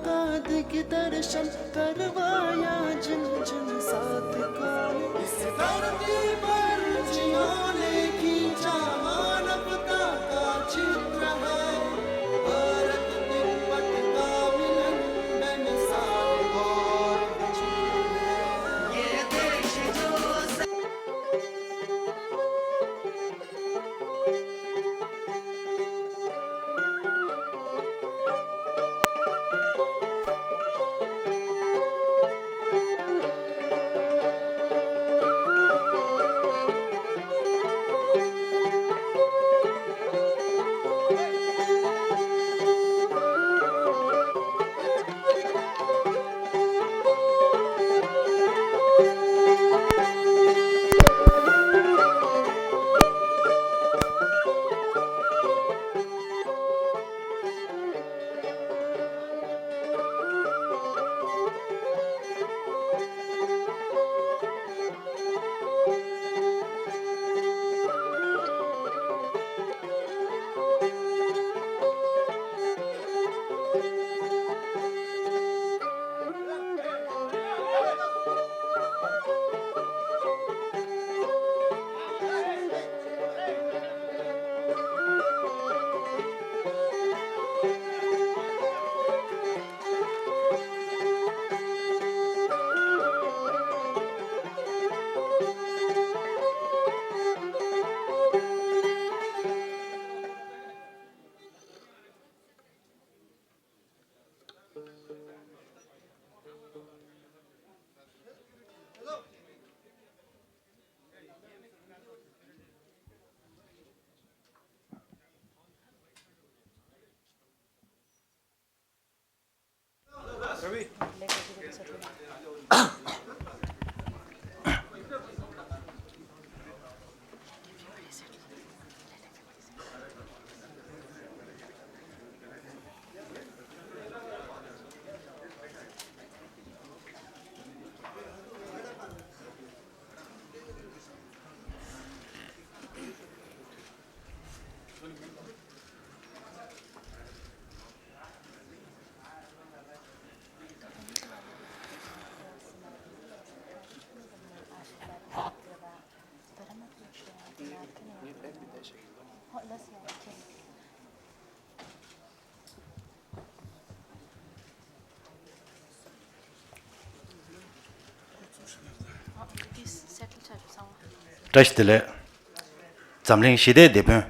का दिग्दर्शन करवाया जिन जिन साथ कौन इस धरती पर जियोने खींचा मानवता का चित्र है भारत तिब्बत का मिलन बेमिसाल और अजीब है ये देश जो Trashtile zamling shide debun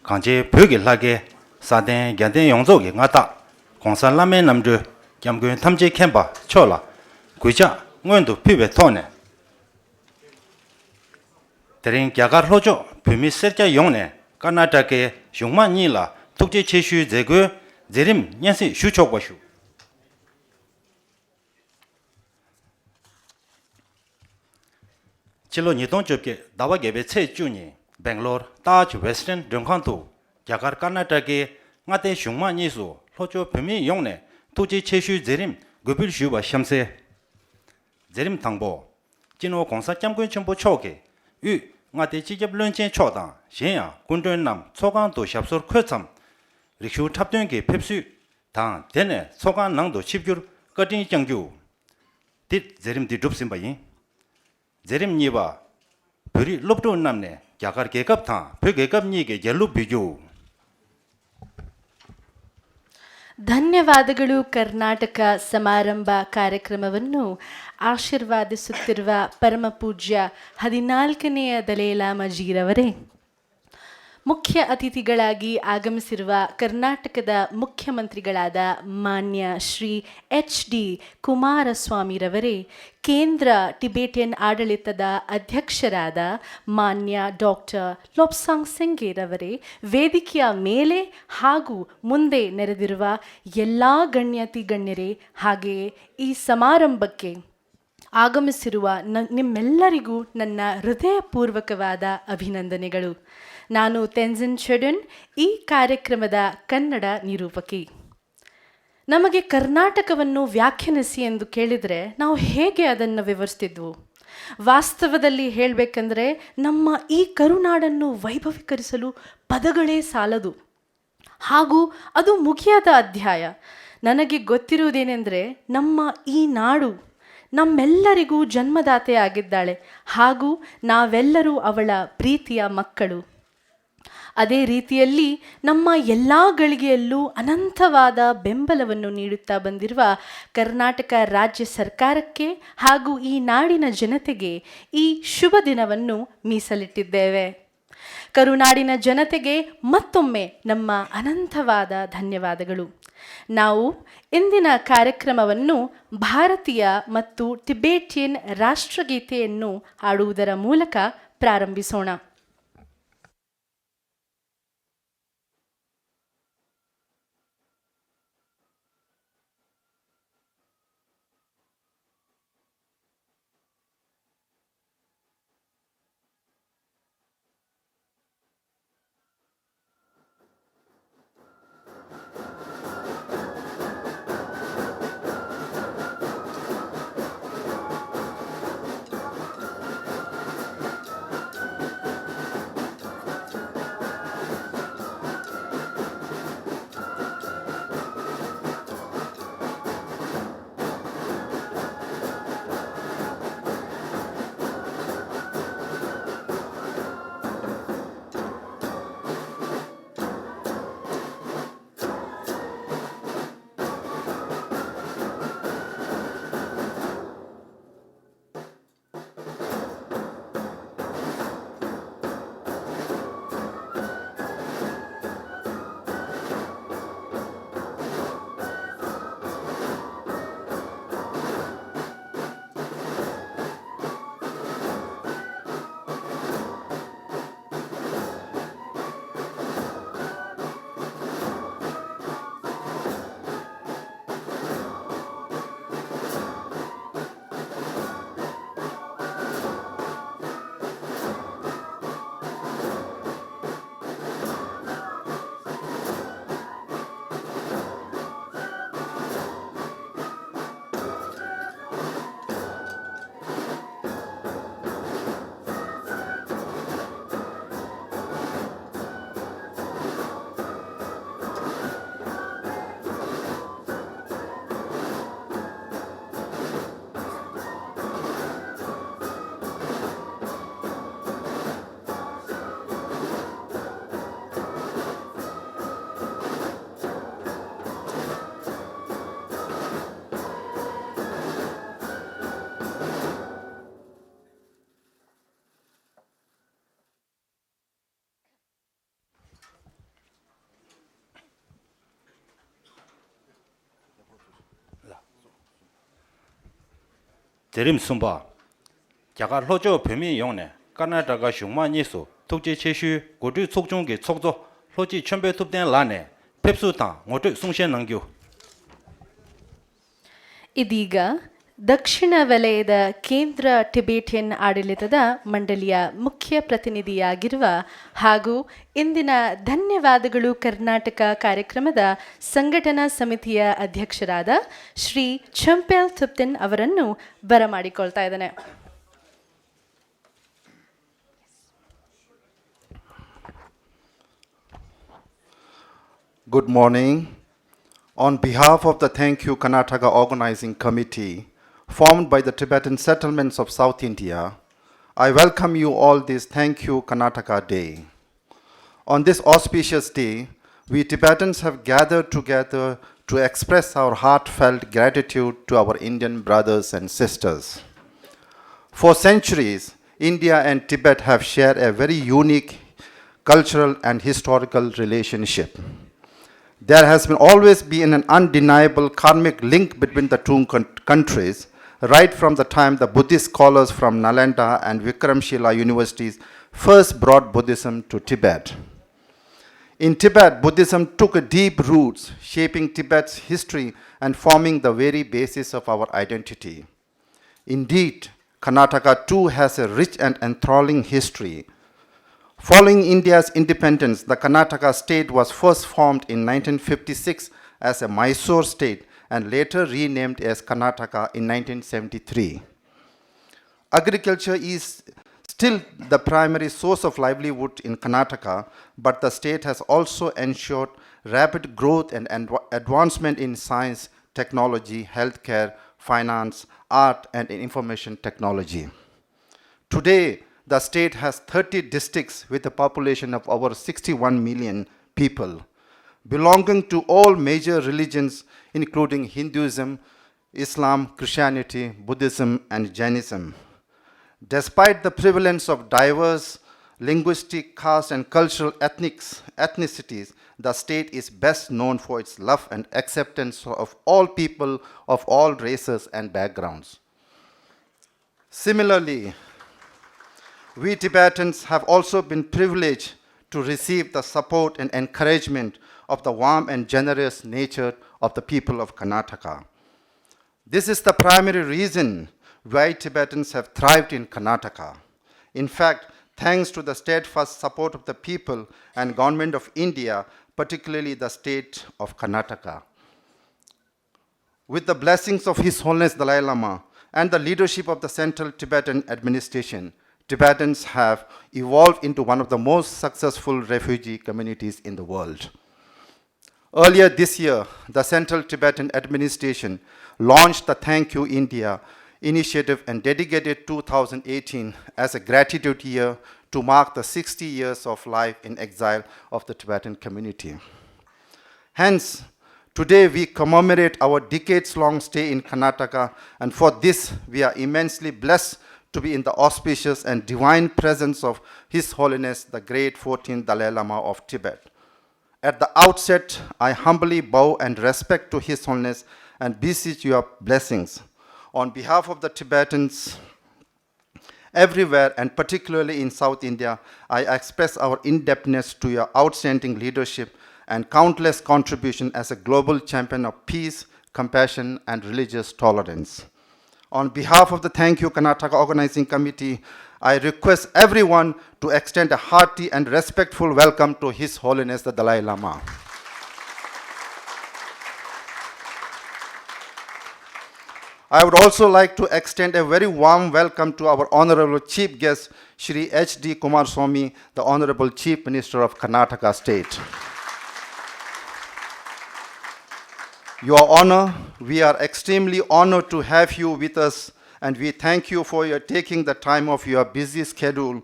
kanje pyoge lage saden gyanden yongzo ge ngata kongsa lame namju gyamgun tamje kemba chola guja ngwendu pibe tone terin gyagar lojo pimi serja yongne Karnataka yongma nila tukje cheshu zegu zerim nyansi shuchokwa shu Chilo Nidong Jobke Dawa Gebe Tse Juni, Bangalore, Taj Western Dungkantu, Jagar Karnataka, Ngate Shungma Nisu, Lojo Pimi Yongne, Tuji Cheshu Zerim, Gubil Shuba Shamse, Zerim Tangbo, Jino Gongsa Jamgun Chumbo Choke, Yu, Ngate Chijab Lunchen Chodan, Shenya, Gundun Nam, Sogan Do Shabsur Kutsam, Rikshu Tapdungi Pepsu, Tang, Tene, Sogan Nangdo Chipjur, Gadin Jangju, Dit Zerim Di Dupsimbayin. Zerim niba puri lopto namne jakar gekap tha phe gekap ni ge yellu biju ಧನ್ಯವಾದಗಳು ಕರ್ನಾಟಕ ಸಮಾರಂಭ ಕಾರ್ಯಕ್ರಮವನ್ನು ಆಶೀರ್ವಾದಿಸುತ್ತಿರುವ ಪರಮ ಪೂಜ್ಯ 14ನೇ ದಲೈಲಾಮಜೀರವರೇ ಮುಖ್ಯ ಅತಿಥಿಗಳಾಗಿ ಆಗಮಿಸಿರುವ ಕರ್ನಾಟಕದ ಮುಖ್ಯಮಂತ್ರಿಗಳಾದ ಮಾನ್ಯ ಶ್ರೀ ಎಚ್.ಡಿ. ಕುಮಾರಸ್ವಾಮಿರವರೇ ಕೇಂದ್ರ ಟಿಬೆಟಿಯನ್ ಆಡಳಿತದ ಅಧ್ಯಕ್ಷರಾದ ಮಾನ್ಯ ಡಾಕ್ಟರ್ ಲೋಬ್ಸಾಂಗ್ ಸೆಂಗೇರವರೇ ವೇದಿಕೆಯ ಮೇಲೆ ಹಾಗೂ ಮುಂದೆ ನೆರೆದಿರುವ ಎಲ್ಲ ಗಣ್ಯತಿ ಗಣ್ಯರೇ ಹಾಗೆಯೇ ಈ ಸಮಾರಂಭಕ್ಕೆ ಆಗಮಿಸಿರುವ ನಿಮ್ಮೆಲ್ಲರಿಗೂ ನನ್ನ ಹೃದಯಪೂರ್ವಕವಾದ ಅಭಿನಂದನೆಗಳು. ನಾನು ತೆನ್ಜಿನ್ ಶೆಡುನ್, ಈ ಕಾರ್ಯಕ್ರಮದ ಕನ್ನಡ ನಿರೂಪಕಿ. ನಮಗೆ ಕರ್ನಾಟಕವನ್ನು ವ್ಯಾಖ್ಯಾನಿಸಿ ಎಂದು ಕೇಳಿದರೆ ನಾವು ಹೇಗೆ ಅದನ್ನು ವಿವರಿಸ್ತಿದ್ವು? ವಾಸ್ತವದಲ್ಲಿ ಹೇಳಬೇಕಂದ್ರೆ ನಮ್ಮ ಈ ಕರುನಾಡನ್ನು ವೈಭವೀಕರಿಸಲು ಪದಗಳೇ ಸಾಲದು. ಹಾಗೂ ಅದು ಮುಗಿಯಾದ ಅಧ್ಯಾಯ. ನನಗೆ ಗೊತ್ತಿರುವುದೇನೆಂದರೆ ನಮ್ಮ ಈ ನಾಡು ನಮ್ಮೆಲ್ಲರಿಗೂ ಜನ್ಮದಾತೆ ಆಗಿದ್ದಾಳೆ ಹಾಗೂ ನಾವೆಲ್ಲರೂ ಅವಳ ಪ್ರೀತಿಯ ಮಕ್ಕಳು. ಅದೇ ರೀತಿಯಲ್ಲಿ ನಮ್ಮ ಎಲ್ಲ ಗಳಿಗೆಯಲ್ಲೂ ಅನಂತವಾದ ಬೆಂಬಲವನ್ನು ನೀಡುತ್ತಾ ಬಂದಿರುವ ಕರ್ನಾಟಕ ರಾಜ್ಯ ಸರ್ಕಾರಕ್ಕೆ ಹಾಗೂ ಈ ನಾಡಿನ ಜನತೆಗೆ ಈ ಶುಭ ದಿನವನ್ನು ಮೀಸಲಿಟ್ಟಿದ್ದೇವೆ. ಕರುನಾಡಿನ ಜನತೆಗೆ ಮತ್ತೊಮ್ಮೆ ನಮ್ಮ ಅನಂತವಾದ ಧನ್ಯವಾದಗಳು. ನಾವು ಇಂದಿನ ಕಾರ್ಯಕ್ರಮವನ್ನು ಭಾರತೀಯ ಮತ್ತು ಟಿಬೇಟಿಯನ್ ರಾಷ್ಟ್ರಗೀತೆಯನ್ನು ಹಾಡುವುದರ ಮೂಲಕ ಪ್ರಾರಂಭಿಸೋಣ. Terim Sumba, Jagar Lojo Pemi Yone, Karnataka Shuma Nisu, Tukji Cheshu, Godu Tsokjungi Tsokzo, Loji Chumbe Tupden Lane, Pepsutan, Motu Sungshen Nangyu. ಇದೀಗ ದಕ್ಷಿಣ ವಲಯದ ಕೇಂದ್ರ ಟಿಬೇಟಿಯನ್ ಆಡಳಿತದ ಮಂಡಳಿಯ ಮುಖ್ಯ ಪ್ರತಿನಿಧಿಯಾಗಿರುವ ಹಾಗೂ ಇಂದಿನ ಧನ್ಯವಾದಗಳು ಕರ್ನಾಟಕ ಕಾರ್ಯಕ್ರಮದ ಸಂಘಟನಾ ಸಮಿತಿಯ ಅಧ್ಯಕ್ಷರಾದ ಶ್ರೀ ಚಂಪೆಲ್ ತುಪ್ತಿನ್ ಅವರನ್ನು ಬರಮಾಡಿಕೊಳ್ತಾ ಇದ್ದಾನೆ. Good morning. On behalf of the Thank You Karnataka Organizing Committee, formed by the Tibetan settlements of South India, I welcome you all this Thank You Karnataka Day. On this auspicious day, we Tibetans have gathered together to express our heartfelt gratitude to our Indian brothers and sisters. For centuries, India and Tibet have shared a very unique cultural and historical relationship. There has always been an undeniable karmic link between the two countries, right from the time the Buddhist scholars from Nalanda and Vikramshila universities first brought Buddhism to Tibet. In Tibet, Buddhism took deep roots, shaping Tibet's history and forming the very basis of our identity. Indeed, Karnataka too has a rich and enthralling history. Following India's independence, the Karnataka state was first formed in 1956 as a Mysore state and later renamed as Karnataka in 1973. Agriculture is still the primary source of livelihood in Karnataka, but the state has also ensured rapid growth and advancement in science, technology, healthcare, finance, art, and information technology. Today, the state has 30 districts with a population of over 61 million people, belonging to all major religions, including Hinduism, Islam, Christianity, Buddhism, and Jainism. Despite the prevalence of diverse linguistic, caste, and cultural ethnicities, the state is best known for its love and acceptance of all people of all races and backgrounds. Similarly, we Tibetans have also been privileged to receive the support and encouragement of the warm and generous nature of the people of Karnataka. This is the primary reason why Tibetans have thrived in Karnataka. In fact, thanks to the steadfast support of the people and government of India, particularly the state of Karnataka. With the blessings of His Holiness Dalai Lama and the leadership of the Central Tibetan Administration, Tibetans have evolved into one of the most successful refugee communities in the world. Earlier this year, the Central Tibetan Administration launched the Thank You India initiative and dedicated 2018 as a gratitude year to mark the 60 years of life in exile of the Tibetan community. Hence, today we commemorate our decades-long stay in Karnataka, and for this we are immensely blessed to be in the auspicious and divine presence of His Holiness the Great 14th Dalai Lama of Tibet. At the outset, I humbly bow and respect to His Holiness and beseech your blessings. On behalf of the Tibetans everywhere, and particularly in South India, I express our indebtedness to your outstanding leadership and countless contribution as a global champion of peace, compassion, and religious tolerance. On behalf of the Thank You Karnataka Organizing Committee, I request everyone to extend a hearty and respectful welcome to His Holiness the Dalai Lama. I would also like to extend a very warm welcome to our Honorable Chief Guest, Shri H.D. Kumaraswamy, the Honorable Chief Minister of Karnataka State. Your Honor, we are extremely honored to have you with us, and we thank you for your taking the time of your busy schedule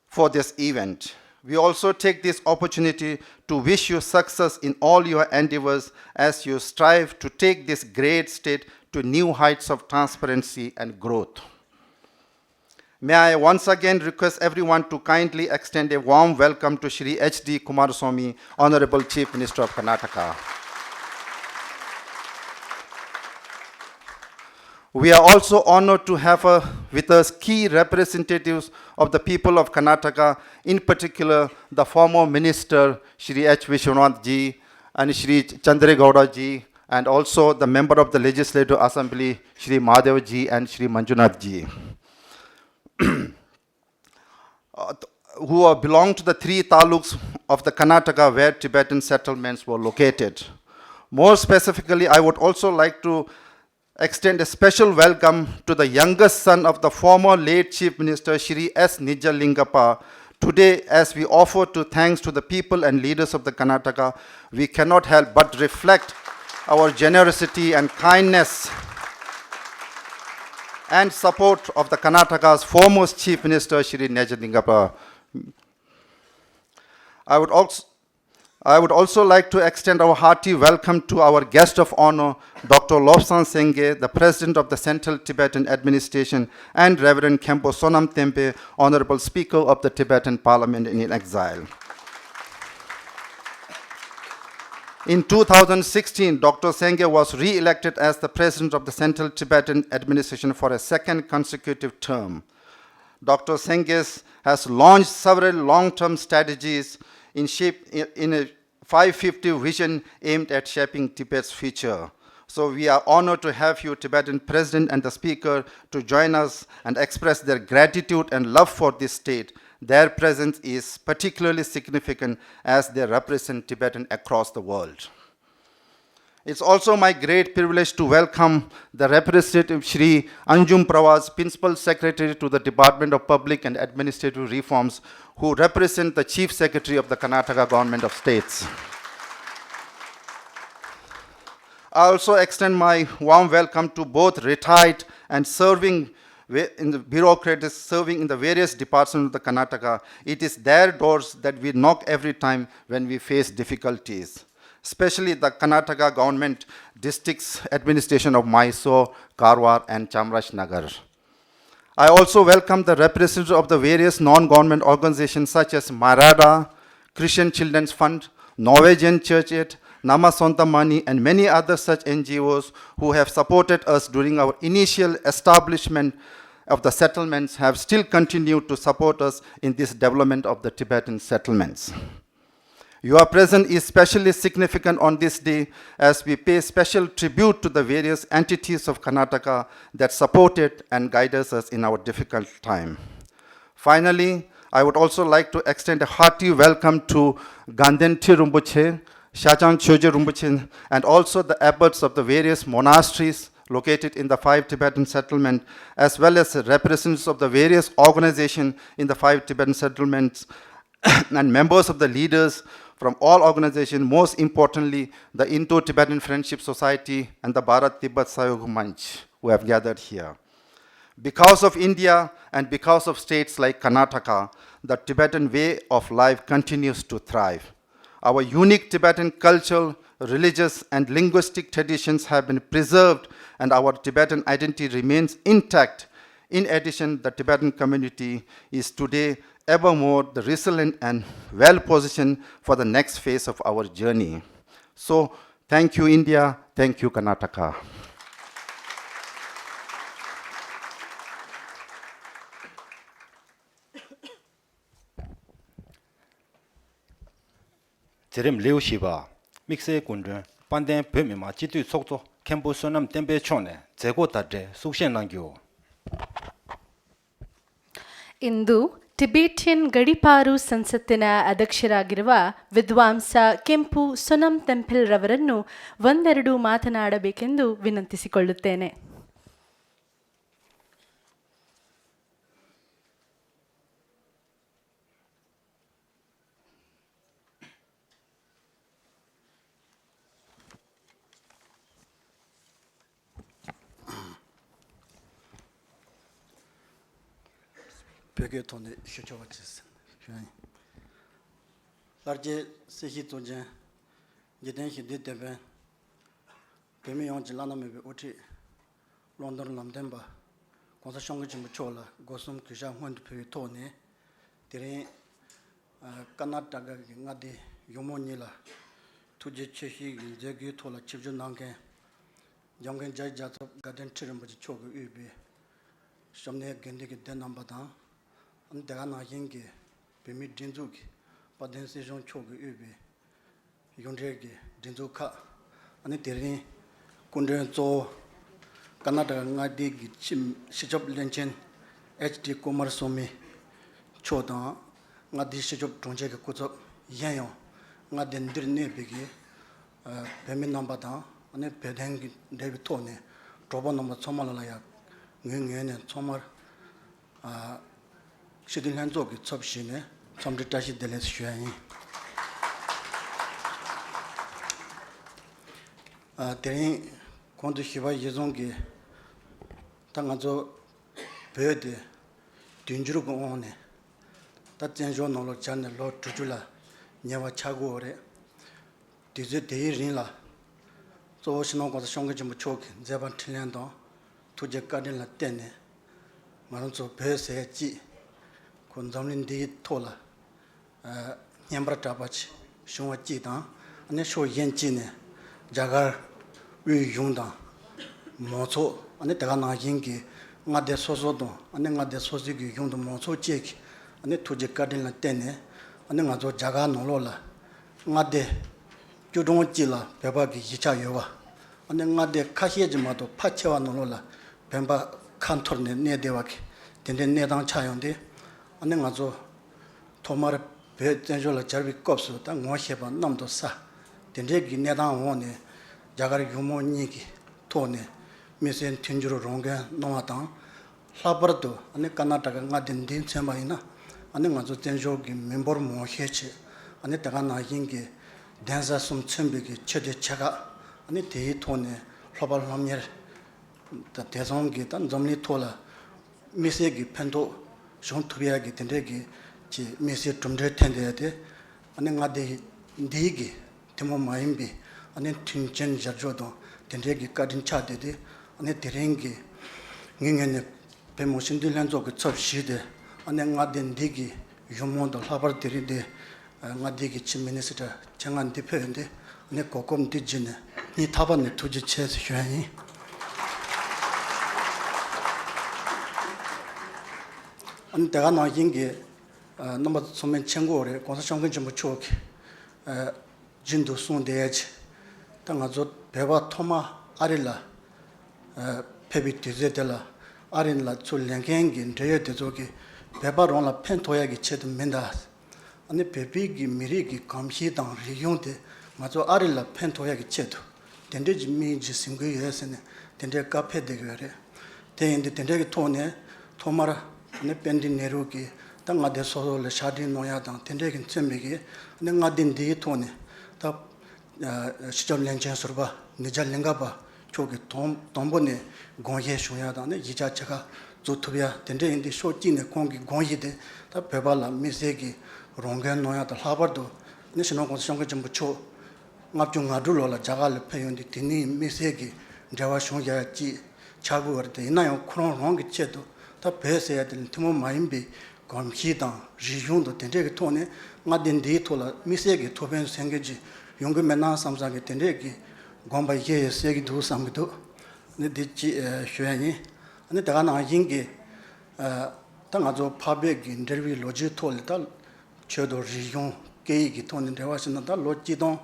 for this event. We also take this opportunity to wish you success in all your endeavors as you strive to take this great state to new heights of transparency and growth. May I once again request everyone to kindly extend a warm welcome to Shri H.D. Kumaraswamy, Honorable Chief Minister of Karnataka. We are also honored to have with us key representatives of the people of Karnataka, in particular the former Minister Shri H. Vishwanath ji and Shri Chandregowda ji, and also the member of the Legislative Assembly Shri Madhav ji and Shri Manjunath ji, who belong to the 3 taluks of the Karnataka where Tibetan settlements were located. More specifically, I would also like to extend a special welcome to the youngest son of the former late Chief Minister Shri S. Nijalingappa. Today, as we offer to thanks to the people and leaders of the Karnataka, we cannot help but reflect our generosity and kindness and support of the Karnataka's foremost Chief Minister Shri Nijalingappa. I would also like to extend our hearty welcome to our guest of honor, Dr. Lobsang Sengye, the President of the Central Tibetan Administration, and Reverend Khenpo Sonam Tempe, Honorable Speaker of the Tibetan Parliament in exile. In 2016, Dr. Sengye was re-elected as the President of the Central Tibetan Administration for a second consecutive term. Dr. Sengye has launched several long-term strategies in a 550 vision aimed at shaping Tibet's future. So we are honored to have you, Tibetan President and the Speaker, to join us and express their gratitude and love for this state. Their presence is particularly significant as they represent Tibetan across the world. It's also my great privilege to welcome the representative Shri Anjum Prawaz, Principal Secretary to the Department of Public and Administrative Reforms, who represent the Chief Secretary of the Karnataka Government of States. I also extend my warm welcome to both retired and serving in the bureaucrats serving in the various departments of the Karnataka. It is their doors that we knock every time when we face difficulties, especially the Karnataka government districts administration of Mysore, Karwar and Chamarajanagar. I also welcome the representatives of the various non-government organizations such as Marada, Christian Children's Fund, Norwegian Church Aid, Nama Sonta Mani, and many other such NGOs who have supported us during our initial establishment of the settlements have still continued to support us in this development of the Tibetan settlements. Your presence is especially significant on this day as we pay special tribute to the various entities of Karnataka that supported and guided us in our difficult time. Finally, I would also like to extend a hearty welcome to Ganden Rinpoche, Shajang Choje Rinpoche, and also the abbots of the various monasteries located in the 5 Tibetan settlements, as well as representatives of the various organizations in the 5 Tibetan settlements, and members of the leaders from all organizations, most importantly, the Indo-Tibetan Friendship Society and the Bharat-Tibet Sahayog Manch, who have gathered here. Because of India and because of states like Karnataka, the Tibetan way of life continues to thrive. Our unique Tibetan cultural, religious, and linguistic traditions have been preserved, and our Tibetan identity remains intact. In addition, the Tibetan community is today evermore the resilient and well-positioned for the next phase of our journey. So, thank you, India. Thank you, Karnataka. Jerim Liu Shiba, Mixe Kundun, Pandan Pumima, Chitu Sokto, Kempo Sonam Tempe Chone, Zego Tadre, Sukshen Langyo. Into Tibetan ಗಡಿಪಾರು ಸಂಸತ್ತಿನ ಅಧ್ಯಕ್ಷರಾಗಿರುವ ವಿದ್ವಾಂಸ ಕೆಂಪು ಸೊನಂ ತೆಂಪಿಲ್ ರವರನ್ನು ಒಂದೆರಡು ಮಾತನಾಡಬೇಕೆಂದು ವಿನಂತಿಸಿಕೊಳ್ಳುತ್ತೇನೆ. 벽에 돈에 쇼쇼같이 large sehi toje jeden hide debe pemi yon jilana me oti london lamdemba konsa shong jim chola gosum kisha hond pe tone tere Karnataka ngade yomoni la tuje chehi jegi tola chibju nange yongen jai jatop gaden tirim bu chogu ubi shamne gende ge denamba da 내가 나긴게 비미 딘주기 바덴시 좀 초기 유비 용제기 딘주카 아니 데리 군데조 카나다가 나디기 침 시접 렌첸 HD 코머소미 초다 나디 시접 동제게 고저 예요 나덴 드르네 비기 베미 넘바다 아니 베댕기 데비토네 로보 넘바 초말라야 응응네 초말 시든 한쪽이 접시네 점들 다시 들려주셔야니 대인 kondu hiwa yezongi ta nga zo pyo de dunjuru go one ta tenjo no lo chan lo tujula nyawa chago ore dize de rin la zo shino go shong ge mu chok zeban thilen do tuje kadin la tene maron zo pyo se ji kon zamlin di tola nyambra tabach shwa ji da ane sho yen ji ne jagar 위 용다 모초 안에 내가 나긴게 나데 소소도 안에 나데 소지기 용도 모초 제기 안에 투제 가든라 때네 안에 나조 자가 놀로라 나데 주동지라 배박이 기차 요와 안에 나데 카시에지마도 파체와 놀로라 뱀바 칸토르네 네데와게 덴데 네당 차용데 안에 나조 토마르 배전조라 자비 kop스 딱 모셔봐 남도 사 덴데 기네당 오네 자가리 유모니기 토네 미센 틴주로 롱게 노아당 라버도 아니 카나타가 가든 딘체마이나 아니 가서 전조기 멤버 뭐 해치 아니 내가 나긴게 댄서 숨 첨비기 최대 차가 아니 대이 토네 라발 함열 다 대성기 단 점리 토라 미세기 펜도 좀 투비하기 된대기 지 미세 좀더 텐데데 아니 가데 디기 테모 마임비 아니 틴첸 자조도 된대기 까딘 차데데 아니 데랭기 닝년에 배모신들란조 그 접시데 아니 가den 디기 유모도 하버들이데 가디기 치미니스터 정한 대표인데 아니 고금 디지네 이 타반에 투지 체스 휴안이 아니 내가 나긴 게 넘버 소면 청구를 공사청근 좀 추억 진도 손대야지 당아서 배와 토마 아릴라 페비티제텔라 아린라 졸랭갱긴 데여데조기 배바론라 펜토야기 체드민다 아니 베비기 미리기 감시당 리용데 맞아 아릴라 펜토야기 체도 덴데지 미지 싱그예스네 덴데 카페데거래 데인데 덴데기 토네 토마라 네 펜디 네로기 당아데 소솔 샤디 노야당 덴데긴 쳔미기 내가 딘디 토네 다 시절 렌젠서바 니잘랭가바 저기 돈번에 공예 쇼야다네 이자체가 조토비아 덴데인데 쇼진의 공기 공이데 다 배발라 미세기 롱겐 노야다 하버도 내신호 공사청가 좀 붙여 납중아둘로라 자갈 페연디 디니 미세기 자와 쇼야지 차고르데 이나요 크론 롱기 체도 다 배세야 될 팀모 마임비 검히당 지용도 덴데기 토네 나딘디 토라 미세기 토벤 생게지 용기 맨나 삼사게 덴데기 gomba ye segi du samgido ne dichi shweni ane daga na yingi tanga zo pabe gi interview loji tol ta chodo riyon kei gi ton de wasin da loji don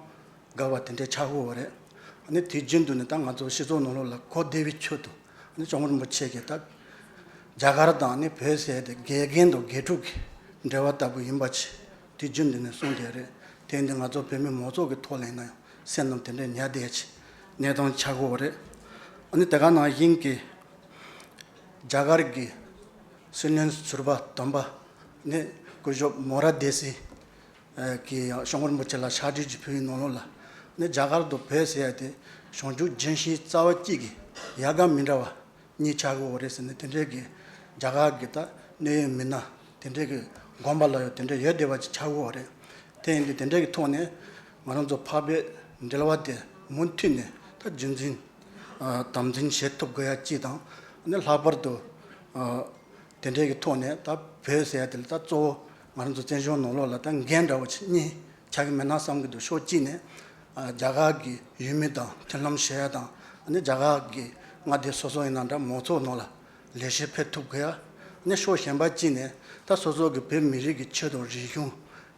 gawa tende chago ore ane tijindu ne tanga zo shizo no la ko devi chodo ane 정말 뭐 chege ta jagara ane pese de gegendo getuk dewa tabu imbachi tijindu ne sondere tende nga zo peme mozo ge tolena sennom tende 냐데치 내돈 차고 오래 아니 내가 나 인기 자가르기 신년 수르바 담바 네 그저 모라데시 기 정말 못잘 샤지 지표이 노노라 네 자가르도 배세야 돼 손주 전시 싸워지기 야가 민라와 니 차고 오래서네 텐데기 자가르기다 네 민나 텐데기 곰발라요 텐데 여대와지 차고 오래 텐데 텐데기 토네 만원조 파베 인들와데 문티네 다 진진 담진 셋톱 거야 지당 근데 라버도 텐데기 토네 다 배세야 될다조 만원조 전시 놀러라 단 겐다오치 자기 맨날 삼기도 쇼지네 자가기 유미다 tellamshayada ane jagagi ngade soso inanda mozo nola leshe petu gya ne sho shenba jine ta soso ge pe miri gi chedo riyu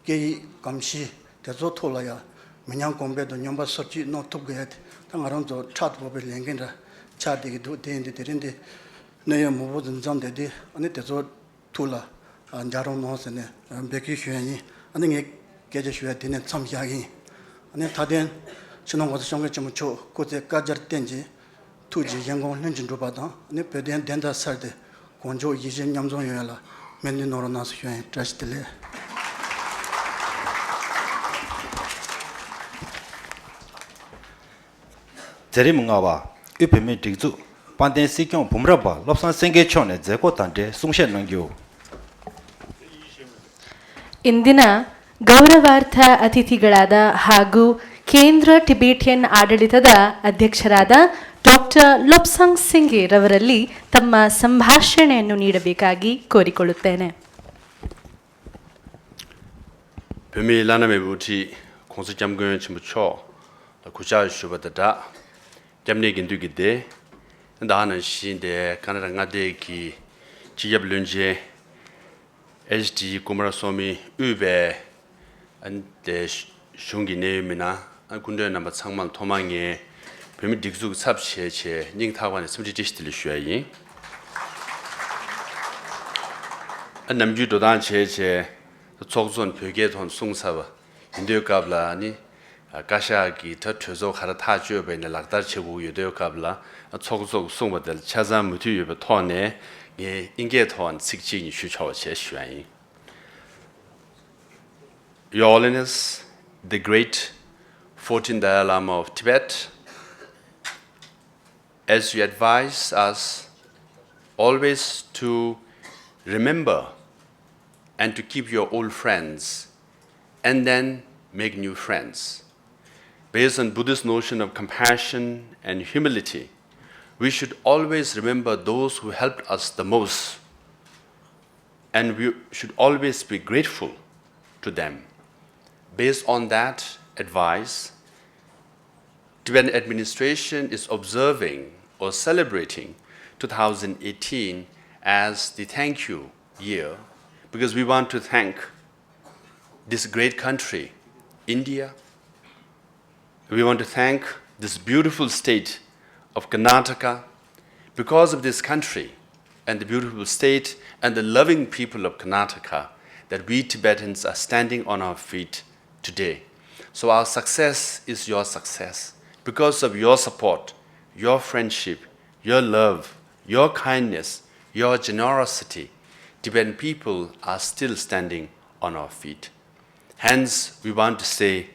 ge kamshi tezo thola ya minyang kombe do nyomba sochi no tu gya ta ngaron zo chat bobe lengenda chat de do de de ne ya mo bo zang de ane tezo thola anjaro no sene beki shweni ane nge geje shwe de ne cham yagi ane 다된 신혼 것을 정말 좀 줘. 그때 까절 땐지 투지 연공 렌진 줘 받아. 네 배된 된다 살때 건조 이제 냠종 요야라. 맨날 놀아나서 휴행 트라스텔레. 제리 뭔가봐. 옆에면 딩주 반대 시경 봄라바 럽산 생계촌에 제고 단데 송신 능교. ಇಂದಿನ ಗೌರವಾರ್ಥ ಅತಿಥಿಗಳಾದ ಹಾಗೂ ಕೇಂದ್ರ Tibetan ಆಡಳಿತದ ಅಧ್ಯಕ್ಷರಾದ doctor ಲೊಪ್ಸಾಂಗ್ ಸಿಂಗೆ ರವರಲ್ಲಿ ತಮ್ಮ ಸಂಭಾಷಣೆಯನ್ನು ನೀಡಬೇಕಾಗಿ ಕೋರಿಕೊಳ್ಳುತ್ತೇನೆ. 비밀라나메부티 공수점근 침부초 구자슈버다다 점내긴두기데 나는 신데 카나다가데기 지엽lunje SD kumaraswamy ube ante shungine 안 군대 남바 창만 도망에 범위 딕숙 삽시에체 닝타관에 숨지지시들 쉬어이 안 남주도단 제제 족존 벽에 돈 숭사바 인도갑라니 kasha ki ta thuzo khara tha chyo be ne lakdar chegu yude kabla chogzog songbadal chaza mutu yube thone ye inge thon sikji ni shu chaw che shwan. Your Holiness, the great 14th Dalai Lama of Tibet, as you advise us always to remember and to keep your old friends and then make new friends. Based on Buddhist notion of compassion and humility, we should always remember those who helped us the most, and we should always be grateful to them. Based on that advice, Tibetan administration is observing or celebrating 2018 as the thank you year, because we want to thank this great country, India. We want to thank this beautiful state of Karnataka. Because of this country and the beautiful state and the loving people of Karnataka, that we Tibetans are standing on our feet today. So our success is your success. Because of your support, your friendship, your love, your kindness, your generosity, Tibetan people are still standing on our feet. Hence, we want to say,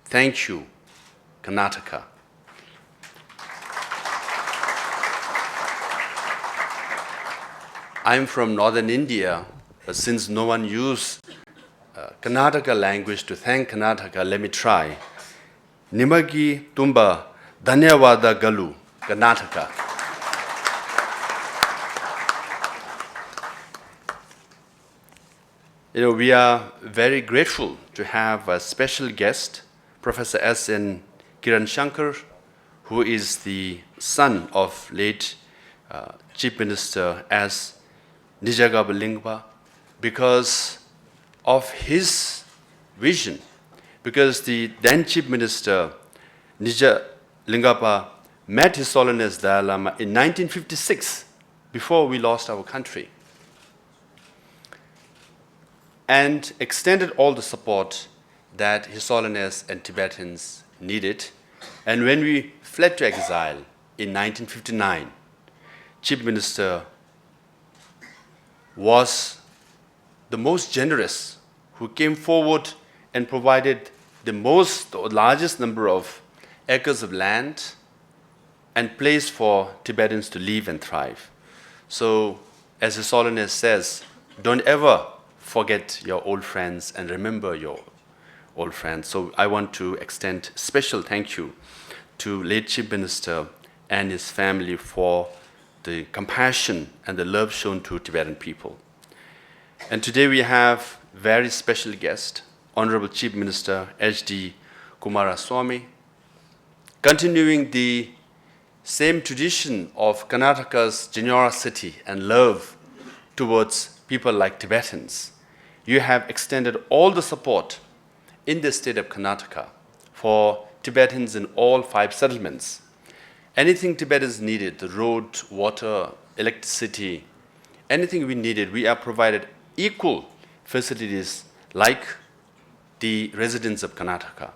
thank you, Karnataka. I'm from northern India, but since no one used Karnataka language to thank Karnataka, let me try. Nimagi tumba dhanyawada galu, Karnataka. We are very grateful to have a special guest, Professor S.N. Kiran Shankar, who is the son of late Chief Minister S. Nijagabalingpa, because of his vision, because the then Chief Minister Nijalingapa met His Holiness Dalai Lama in 1956, before we lost our country, and extended all the support that His Holiness and Tibetans needed. And when we fled to exile in 1959, Chief Minister was the most generous, who came forward and provided the largest number of acres of land and place for Tibetans to live and thrive. So, as His Holiness says, don't ever forget your old friends and remember your old friends. So I want to extend special thank you to late Chief Minister and his family for the compassion and the love shown to Tibetan people. And today we have very special guest, Honorable Chief Minister H.D. Kumaraswamy, continuing the same tradition of Karnataka's generosity and love towards people like Tibetans. You have extended all the support in the state of Karnataka for Tibetans in all 5 settlements. Anything Tibetans needed, the road, water, electricity, anything we needed, we are provided equal facilities like the residents of Karnataka.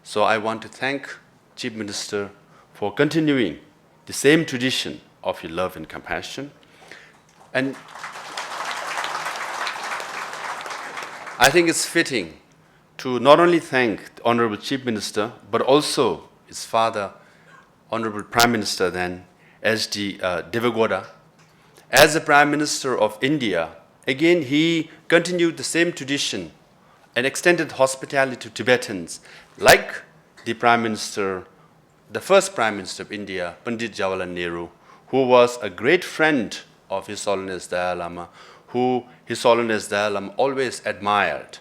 So I want to thank Chief Minister for continuing the same tradition of your love and compassion. And I think it's fitting to not only thank the Honorable Chief Minister, but also his father, Honorable Prime Minister then, S.D. Devagowda. As the Prime Minister of India, again he continued the same tradition and extended hospitality to Tibetans, like the Prime Minister, the first Prime Minister of India, Pandit Jawaharlal Nehru, who was a great friend of His Holiness Dalai Lama, who His Holiness Dalai Lama always admired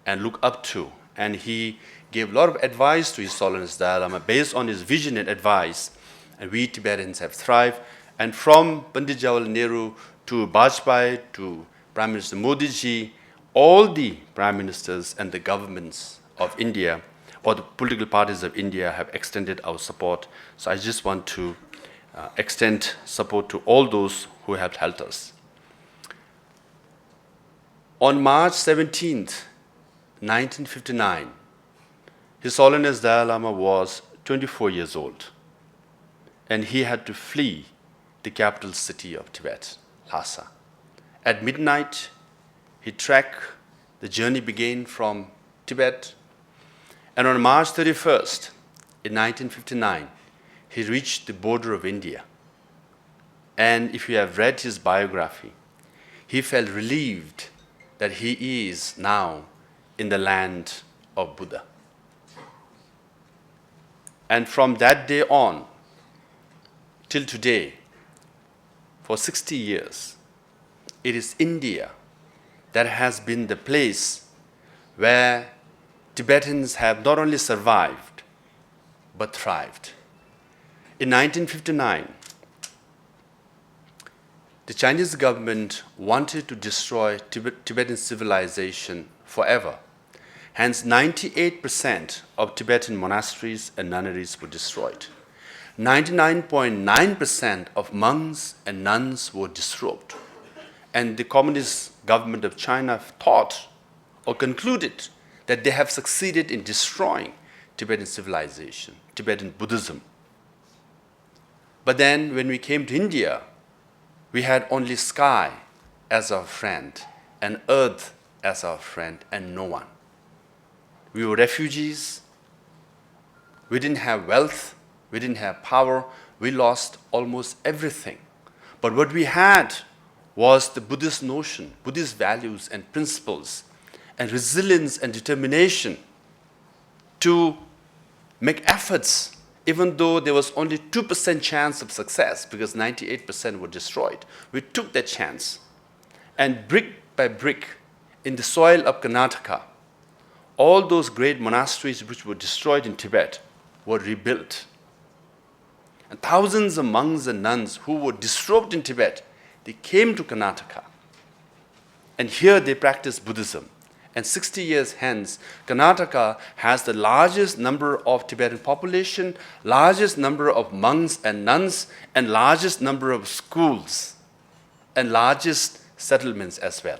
and looked up to. And he gave a lot of advice to His Holiness Dalai Lama based on his vision and advice. And we Tibetans have thrived. And from Pandit Jawaharlal Nehru to Vajpayee to Prime Minister Modi ji, all the Prime Ministers and the governments of India, or the political parties of India, have extended our support. So I just want to extend support to all those who have helped us. On March 17th, 1959, His Holiness Dalai Lama was 24 years old, and he had to flee the capital city of Tibet, Lhasa. At midnight, the journey began from Tibet, and on March 31st, in 1959, he reached the border of India. And if you have read his biography, he felt relieved that he is now in the land of Buddha. And from that day on till today, for 60 years, it is India that has been the place where Tibetans have not only survived, but thrived. In 1959, the Chinese government wanted to destroy Tibetan civilization forever. Hence, 98% of Tibetan monasteries and nunneries were destroyed. 99.9% of monks and nuns were disrobed. And the Communist government of China thought or concluded that they have succeeded in destroying Tibetan civilization, Tibetan Buddhism. But then when we came to India, we had only sky as our friend and earth as our friend and no one. We were refugees. We didn't have wealth. We didn't have power. We lost almost everything. But what we had was the Buddhist notion, Buddhist values and principles, and resilience and determination to make efforts, even though there was only 2% chance of success because 98% were destroyed. We took that chance. And brick by brick, in the soil of Karnataka, all those great monasteries which were destroyed in Tibet were rebuilt. And thousands of monks and nuns who were disrobed in Tibet, they came to Karnataka. And here they practiced Buddhism. And 60 years hence, Karnataka has the largest number of Tibetan population, largest number of monks and nuns, and largest number of schools, and largest settlements as well.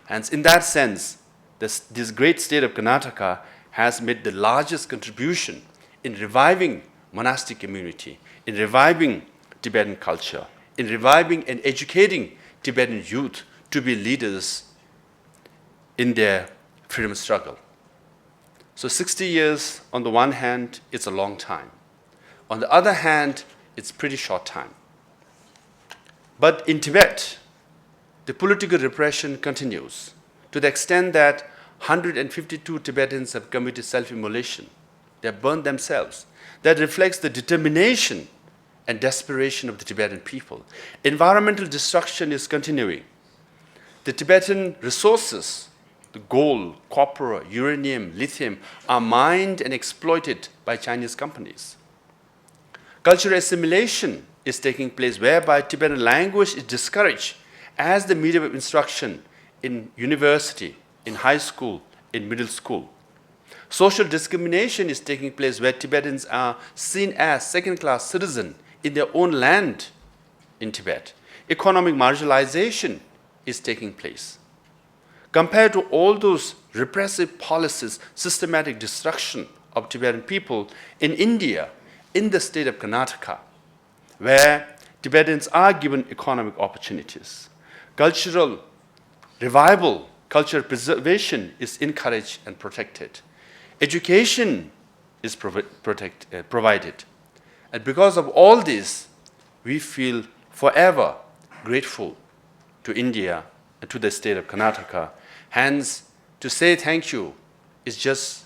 Hence, in that sense, this great state of Karnataka has made the largest contribution in reviving monastic community, in reviving Tibetan culture, in reviving and educating Tibetan youth to be leaders in their freedom struggle. So 60 years, on the one hand, it's a long time. On the other hand, it's pretty short time. But in Tibet, the political repression continues to the extent that 152 Tibetans have committed self-immolation. They have burned themselves. That reflects the determination and desperation of the Tibetan people. Environmental destruction is continuing. The Tibetan resources, the gold, copper, uranium, lithium, are mined and exploited by Chinese companies. Cultural assimilation is taking place whereby Tibetan language is discouraged as the medium of instruction in university, in high school, in middle school. Social discrimination is taking place where Tibetans are seen as second-class citizens in their own land in Tibet. Economic marginalization is taking place. Compared to all those repressive policies, systematic destruction of Tibetan people in India, in the state of Karnataka, where Tibetans are given economic opportunities, cultural revival, cultural preservation is encouraged and protected. Education is provided. And because of all this, we feel forever grateful to India and to the state of Karnataka. Hence, to say thank you is just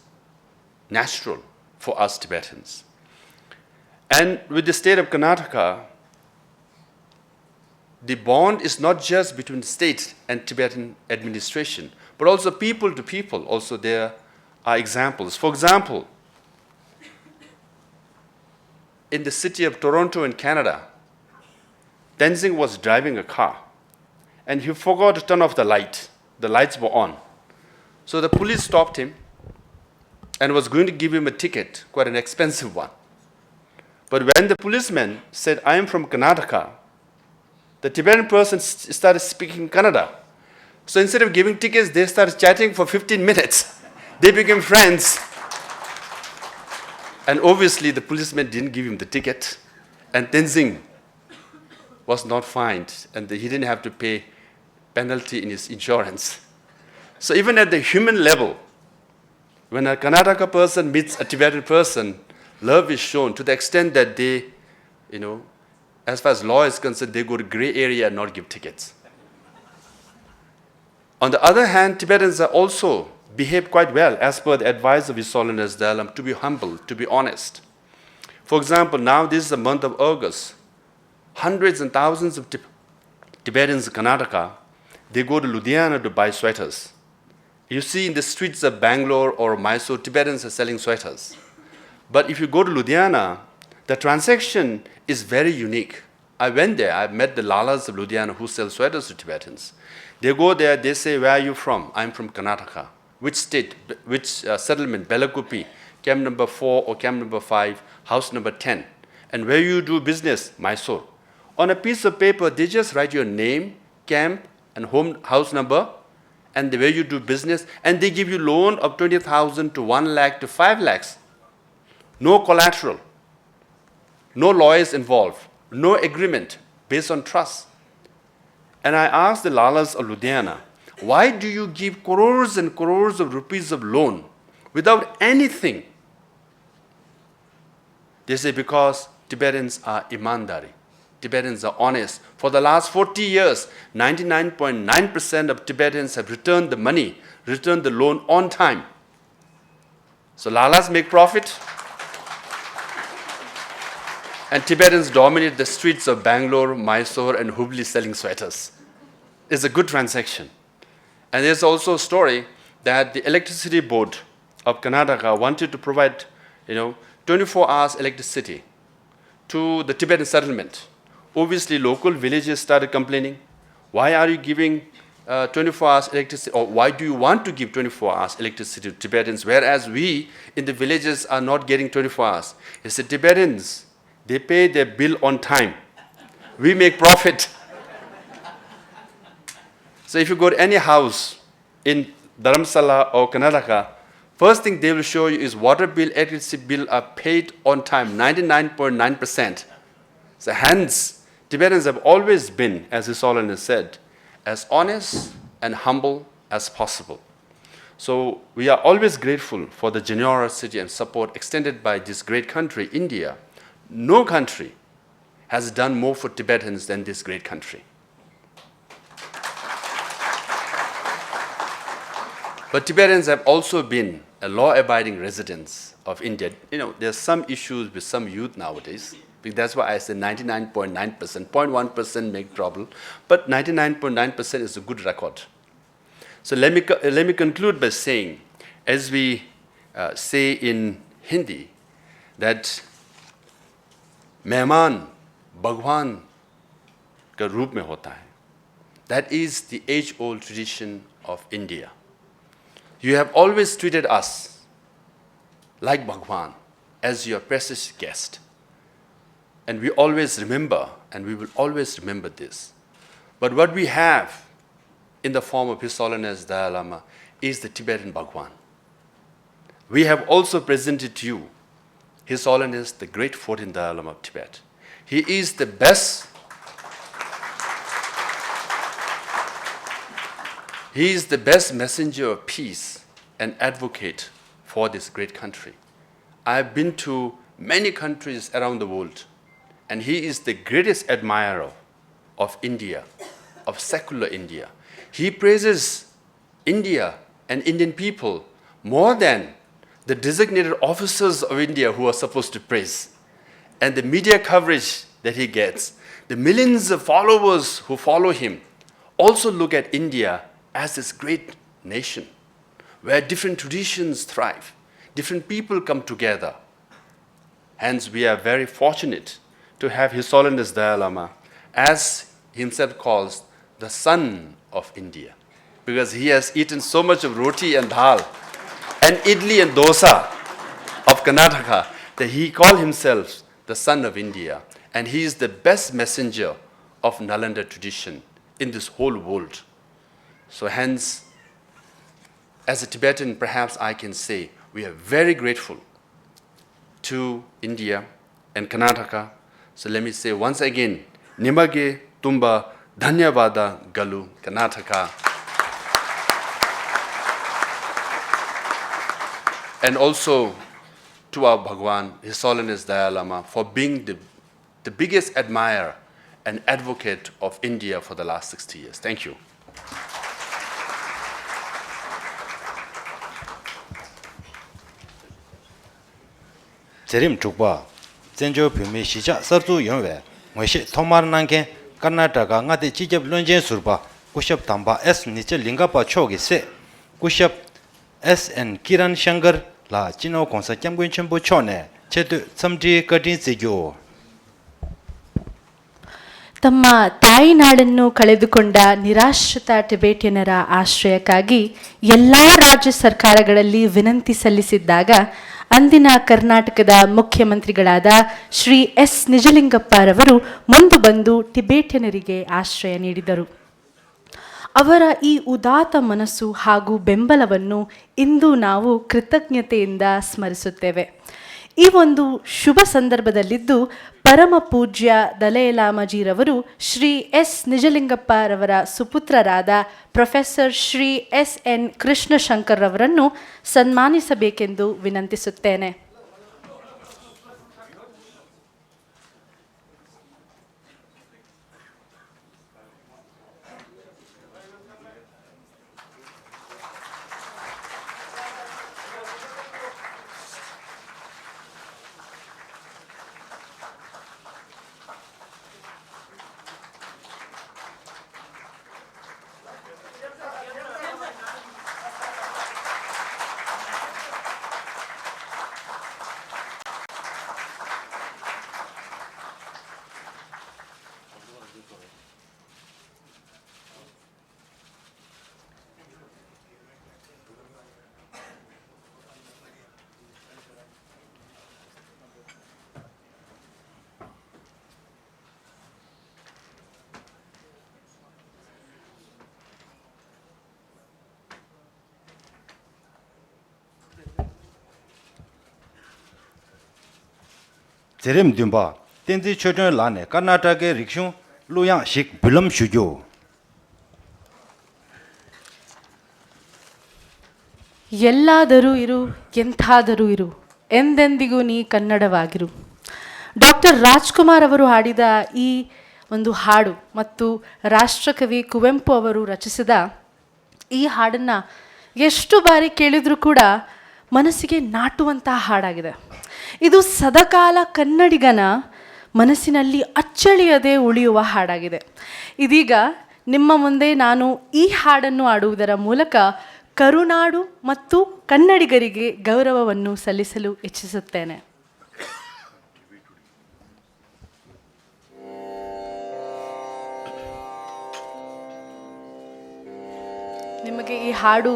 natural for us Tibetans. And with the state of Karnataka, the bond is not just between the state and Tibetan administration, but also people to people. Also, there are examples. For example, in the city of Toronto in Canada, Tenzing was driving a car, and he forgot to turn off the light. The lights were on. So the police stopped him and was going to give him a ticket, quite an expensive one. But when the policeman said, "I am from Karnataka," the Tibetan person started speaking Kannada. So instead of giving tickets, they started chatting for 15 minutes. They became friends. And obviously, the policeman didn't give him the ticket, and Tenzing was not fined, and he didn't have to pay penalty in his insurance. So even at the human level, when a Karnataka person meets a Tibetan person, love is shown to the extent that they, as far as law is concerned, they go to gray area and not give tickets. On the other hand, Tibetans are also behave quite well as per the advice of His Holiness Dalai Lama, to be humble, to be honest. For example, now this is the month of August. Hundreds and thousands of Tibetans in Karnataka, they go to Ludhiana to buy sweaters. You see in the streets of Bangalore or Mysore, Tibetans are selling sweaters. But if you go to Ludhiana, the transaction is very unique. I went there, I met the Lalas of Ludhiana who sell sweaters to Tibetans. They go there, they say, where are you from? I'm from Karnataka. Which state, which settlement? Belakupi, camp number 4 or camp number 5, house number 10. And where you do business? Mysore. On a piece of paper, they just write your name, camp, and house number, and the way you do business, and they give you loan of 20,000 to 1 lakh to 5 lakhs. No collateral, no lawyers involved, no agreement based on trust. And I asked the Lalas of Ludhiana, why do you give crores and crores of rupees of loan without anything? They say because Tibetans are imandari. Tibetans are honest. For the last 40 years, 99.9% of Tibetans have returned the money, returned the loan on time. So Lalas make profit. And Tibetans dominate the streets of Bangalore, Mysore, and Hubli selling sweaters. It's a good transaction. And there's also a story that the electricity board of Karnataka wanted to provide, 24 hours electricity to the Tibetan settlement. Obviously, local villages started complaining. Why are you giving 24 hours electricity, or why do you want to give 24 hours electricity to Tibetans, whereas we in the villages are not getting 24 hours? He said, Tibetans, they pay their bill on time. We make profit. So if you go to any house in Dharamsala or Karnataka, first thing they will show you is water bill, electricity bill are paid on time, 99.9%. So hence, Tibetans have always been, as His Holiness said, as honest and humble as possible. So we are always grateful for the generosity and support extended by this great country, India. No country has done more for Tibetans than this great country. But Tibetans have also been a law-abiding residents of India. There's some issues with some youth nowadays. That's why I say 99.9%, 0.1% make trouble, but 99.9% is a good record. So let me conclude by saying, as we say in Hindi, that Mehman Bhagwan ka roop mein hota hai. That is the age-old tradition of India. You have always treated us like Bhagwan, as your precious guest. And we always remember, and we will always remember this. But what we have in the form of His Holiness Dalai Lama is the Tibetan Bhagwan. We have also presented to you His Holiness, the great 14th Dalai Lama of Tibet. He is the best. He is the best messenger of peace and advocate for this great country. I have been to many countries around the world, and he is the greatest admirer of India, of secular India. He praises India and Indian people more than the designated officers of India who are supposed to praise. And the media coverage that he gets, the millions of followers who follow him, also look at India as this great nation where different traditions thrive, different people come together. Hence, we are very fortunate to have His Holiness Dalai Lama, as he himself calls, the son of India, because he has eaten so much of roti and dal and idli and dosa of Karnataka that he called himself the son of India, and he is the best messenger of Nalanda tradition in this whole world. So hence, as a Tibetan, perhaps I can say we are very grateful to India and Karnataka. So let me say once again, Nimage Tumba Dhanyavada Galu Karnataka. And also to our Bhagwan, His Holiness Dalai Lama, for being the biggest admirer and advocate of India for the last 60 years. Thank you. 제림 죽바 전조 표미 시작 서주 연외 뭐시 토마르난게 카나타가 나데 지접 런젠 수르바 구샵 담바 S 니체 링가파 초기세 구샵 SN 키란 샹거 라 진호 공사 장군 첨부 초네 제도 섬지 거딘 세교 ತಮ್ಮ ತಾಯಿನಾಡನ್ನು ಕಳೆದುಕೊಂಡ ನಿರಾಶ್ರಿತ ಟಿಬೇಟಿಯನರ ಆಶ್ರಯಕ್ಕಾಗಿ ಎಲ್ಲ ರಾಜ್ಯ ಸರ್ಕಾರಗಳಲ್ಲಿ ವಿನಂತಿ ಸಲ್ಲಿಸಿದ್ದಾಗ ಅಂದಿನ ಕರ್ನಾಟಕದ ಮುಖ್ಯಮಂತ್ರಿಗಳಾದ Shri S ನಿಜಲಿಂಗಪ್ಪರವರು ಮುಂದೆ ಬಂದು ಟಿಬೇಟಿಯನರಿಗೆ ಆಶ್ರಯ ನೀಡಿದರು. ಅವರ ಈ ಉದಾತ್ತ ಮನಸ್ಸು ಹಾಗೂ ಬೆಂಬಲವನ್ನು ಇಂದು ನಾವು ಕೃತಜ್ಞತೆಯಿಂದ ಸ್ಮರಿಸುತ್ತೇವೆ. ಈ ಒಂದು ಶುಭ ಸಂದರ್ಭದಲ್ಲಿದ್ದು ಪರಮ ಪೂಜ್ಯ ದಲೈಲಾಮಾಜಿರವರು ಶ್ರೀ ಎಸ್ ನಿಜಲಿಂಗಪ್ಪರವರ ಸುಪುತ್ರರಾದ professor Shri S N Krishnashankar ರವರನ್ನು ಸನ್ಮಾನಿಸಬೇಕೆಂದು ವಿನಂತಿಸುತ್ತೇನೆ. 제림 듬바 텐지 초전 라네 카나타게 릭숑 루양 식 빌럼 슈조 ಎಲ್ಲಾದರೂ ಇರು ಎಂಥಾದರೂ ಇರು ಎಂದೆಂದಿಗೂ ನೀ ಕನ್ನಡವಾಗಿರು. ಡಾಕ್ಟರ್ ರಾಜ್ಕುಮಾರ್ ಅವರು ಹಾಡಿದ ಈ ಒಂದು ಹಾಡು ಮತ್ತು ರಾಷ್ಟ್ರಕವಿ ಕುವೆಂಪು ಅವರು ರಚಿಸಿದ ಈ ಹಾಡನ್ನು ಎಷ್ಟು ಬಾರಿ ಕೇಳಿದರೂ ಕೂಡ ಮನಸ್ಸಿಗೆ ನಾಟುವಂತಹ ಹಾಡಾಗಿದೆ. ಇದು ಸದಾಕಾಲ ಕನ್ನಡಿಗನ ಮನಸ್ಸಿನಲ್ಲಿ ಅಚ್ಚಳಿಯದೆ ಉಳಿಯುವ ಹಾಡಾಗಿದೆ. ಇದೀಗ ನಿಮ್ಮ ಮುಂದೆ ನಾನು ಈ ಹಾಡನ್ನು ಹಾಡುವುದರ ಮೂಲಕ ಕರುನಾಡು ಮತ್ತು ಕನ್ನಡಿಗರಿಗೆ ಗೌರವವನ್ನು ಸಲ್ಲಿಸಲು ಇಚ್ಛಿಸುತ್ತೇನೆ. ನಿಮಗೆ ಈ ಹಾಡು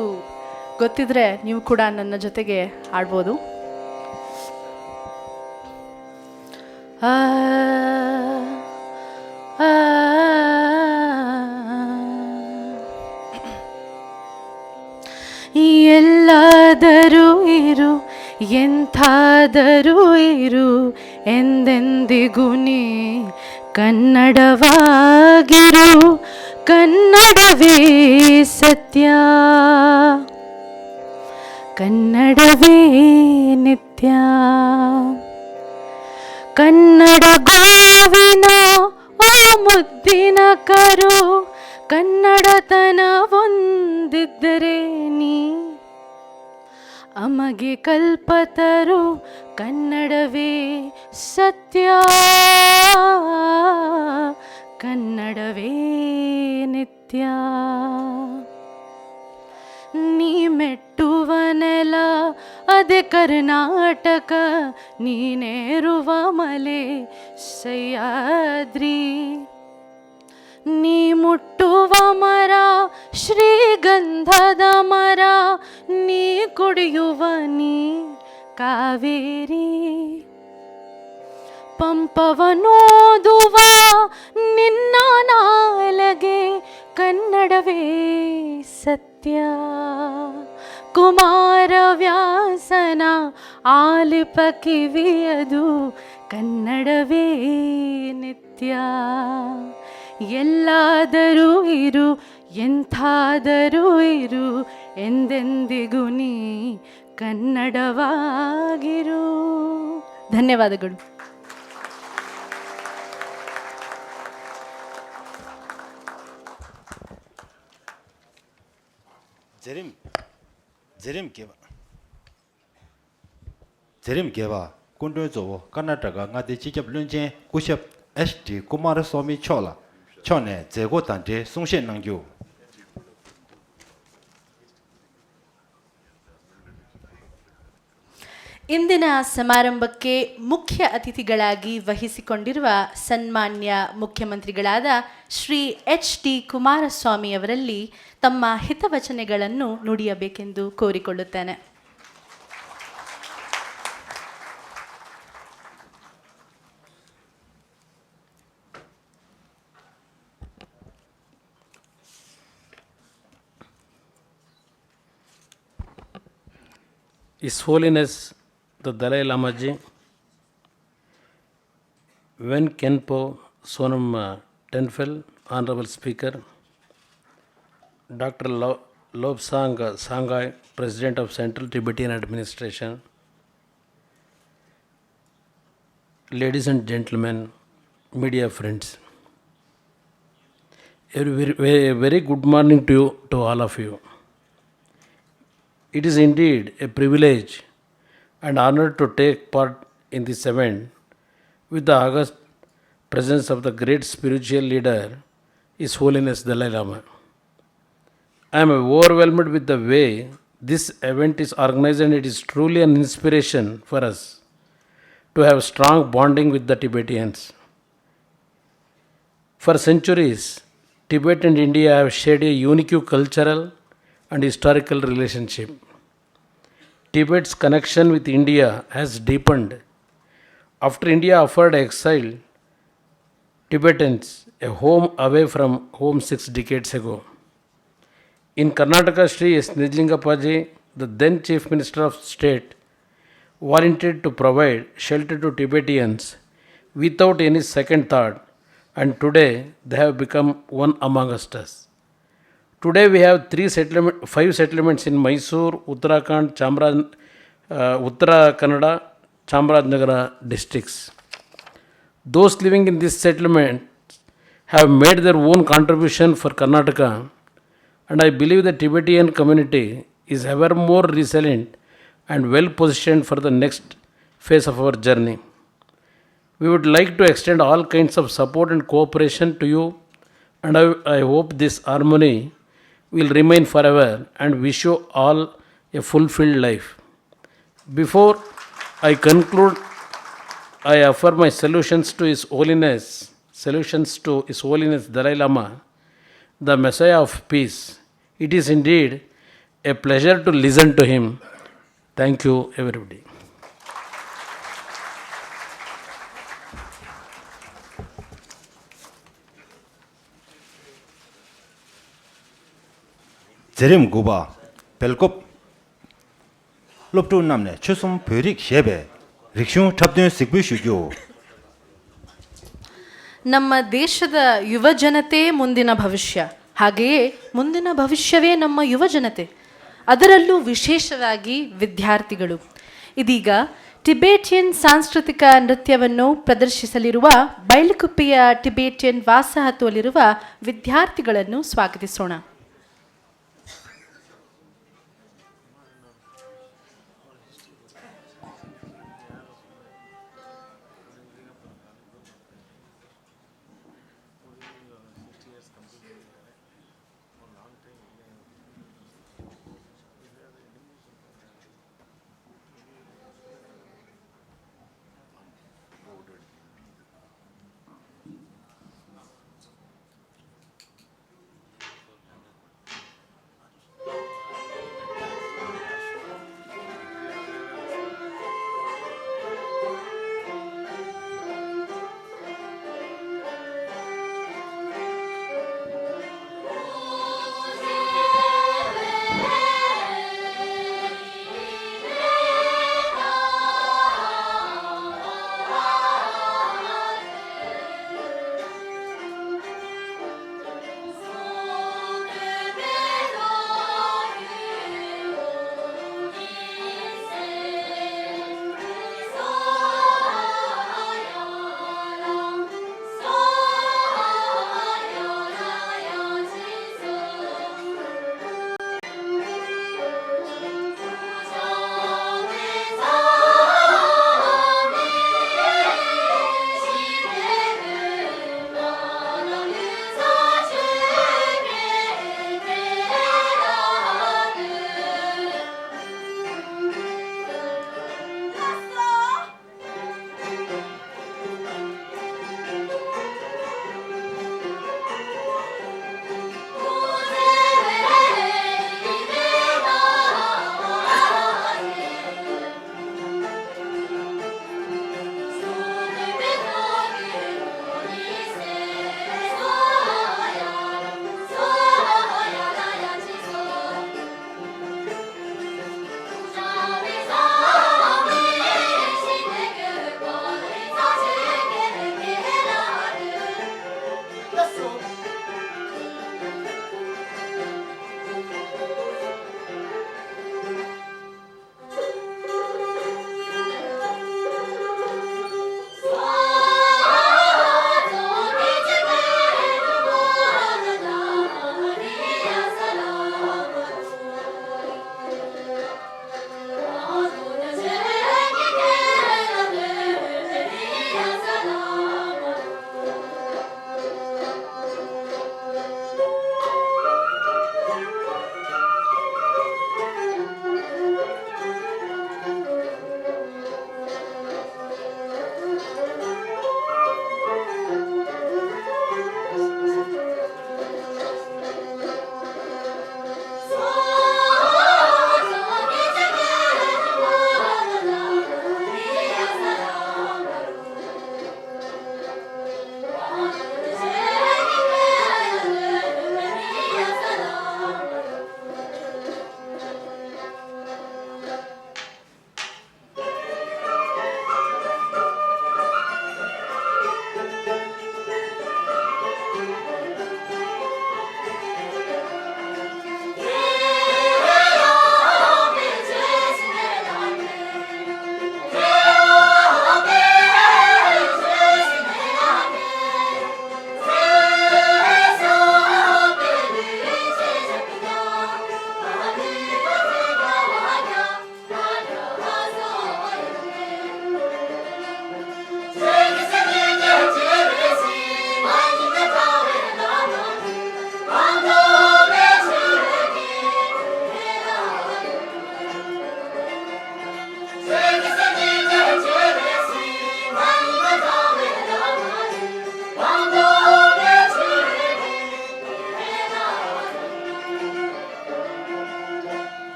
ಗೊತ್ತಿದ್ರೆ ನೀವು ಕೂಡ ನನ್ನ ಜೊತೆಗೆ ಹಾಡ್ಬೋದು. ಎಲ್ಲಾದರೂ ಇರು ಎಂಥಾದರೂ ಇರು ಎಂದೆಂದಿಗೂ ನೀ ಕನ್ನಡವಾಗಿರು. ಕನ್ನಡವೇ ಸತ್ಯ, ಕನ್ನಡವೇ ನಿತ್ಯ. ಕನ್ನಡ ಗೋವಿನ ಓ ಮುದ್ದಿನ ಕರು, ಕನ್ನಡತನ ಒಂದಿದ್ದರೆ ನೀ ಅಮಗೆ ಕಲ್ಪತರು. ಕನ್ನಡವೇ ಸತ್ಯ, ಕನ್ನಡವೇ ನಿತ್ಯ. ನೀ ಮೆಟ್ಟುವ ನೆಲ ಅದೇ ಕರ್ನಾಟಕ, ನೀನೇರುವ ಮಲೆ ಸಹ್ಯಾದ್ರಿ. ನೀ ಮುಟ್ಟುವ ಮರ ಶ್ರೀಗಂಧದ ಮರ, ನೀ ಕುಡಿಯುವ ನೀ ಕಾವೇರಿ. ಪಂಪವನೋದುವ ನಿನ್ನ ನಾಲಗೆ, ಕನ್ನಡವೇ ಸತ್ಯ. ಕುಮಾರವ್ಯಾಸನ ಆಲಿಪ ಕಿವಿಯದು ಕನ್ನಡವೇ ನಿತ್ಯ. ಎಲ್ಲಾದರೂ ಇರು ಎಂಥಾದರೂ ಇರು ಎಂದೆಂದಿಗೂ ನೀ ಕನ್ನಡವಾಗಿರು. ಧನ್ಯವಾದಗಳು. 제림 개와 군도조 카나다가 나디 직접 런제 구십 SD kumaraswamy chola chone 제고 단체 송신 능주. ಇಂದಿನ ಸಮಾರಂಭಕ್ಕೆ ಮುಖ್ಯ ಅತಿಥಿಗಳಾಗಿ ವಹಿಸಿಕೊಂಡಿರುವ ಸನ್ಮಾನ್ಯ ಮುಖ್ಯಮಂತ್ರಿಗಳಾದ ಶ್ರೀ HD ಕುಮಾರಸ್ವಾಮಿ ಅವರಲ್ಲಿ ತಮ್ಮ ಹಿತವಚನಗಳನ್ನು ನುಡಿಯಬೇಕೆಂದು ಕೋರಿಕೊಳ್ಳುತ್ತೇನೆ. His Holiness the Dalai Lama Ji, Wen Khenpo Sonam Tenfel, Honorable Speaker, Dr. Lobsang Sangai, President of Central Tibetan Administration, ladies and gentlemen, media friends, a very good morning to you, to all of you. It is indeed a privilege and honor to take part in this event with the august presence of the great spiritual leader, His Holiness Dalai Lama. I am overwhelmed with the way this event is organized, and it is truly an inspiration for us to have strong bonding with the Tibetans. For centuries, Tibet and India have shared a unique cultural and historical relationship. Tibet's connection with India has deepened after India offered exiled Tibetans a home away from home 6 decades ago. In Karnataka, Sri S. Nijlingapaji, the then Chief Minister of State, volunteered to provide shelter to Tibetans without any second thought, and today they have become one among us. Today we have 5 settlements in Mysore, Uttarakhand, Uttara Kannada, Chamarajnagara districts. Those living in this settlement have made their own contribution for Karnataka, and I believe the Tibetan community is ever more resilient and well positioned for the next phase of our journey. We would like to extend all kinds of support and cooperation to you, and I hope this harmony will remain forever, and wish you all a fulfilled life. Before I conclude, I offer my solutions to His Holiness Dalai Lama, the Messiah of Peace. It is indeed a pleasure to listen to him. Thank you, everybody. 제림 구바 벨콥 롭투 남네 추숨 벼릭 셰베 릭슝 탑든 ಸಿಗ್ಬಿಶುಜು. ನಮ್ಮ ದೇಶದ ಯುವ ಜನತೆ ಮುಂದಿನ ಭವಿಷ್ಯ, ಹಾಗೆಯೇ ಮುಂದಿನ ಭವಿಷ್ಯವೇ ನಮ್ಮ ಯುವ ಜನತೆ, ಅದರಲ್ಲೂ ವಿಶೇಷವಾಗಿ ವಿದ್ಯಾರ್ಥಿಗಳು. ಇದೀಗ ಟಿಬೇಟಿಯನ್ ಸಾಂಸ್ಕೃತಿಕ ನೃತ್ಯವನ್ನು ಪ್ರದರ್ಶಿಸಲಿರುವ ಬೈಲುಕುಪ್ಪೆಯ ಟಿಬೇಟಿಯನ್ ವಾಸಹತುವಲ್ಲಿರುವ ವಿದ್ಯಾರ್ಥಿಗಳನ್ನು ಸ್ವಾಗತಿಸೋಣ.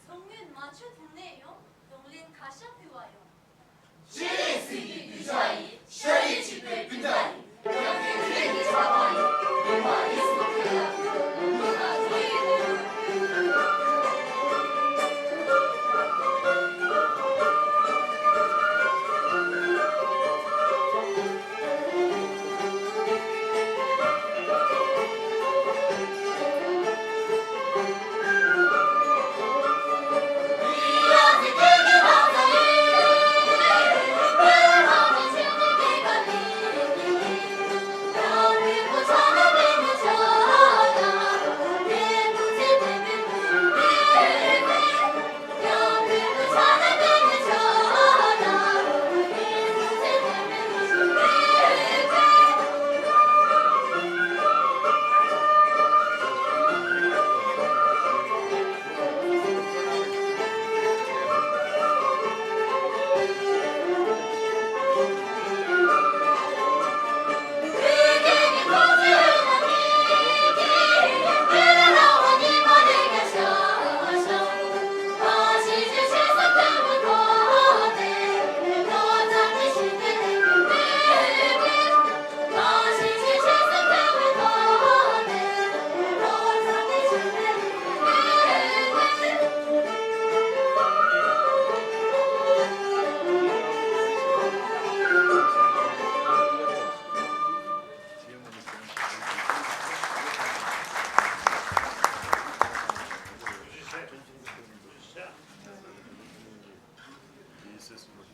성민 마주 듣네요. 동린 가샤피 와요.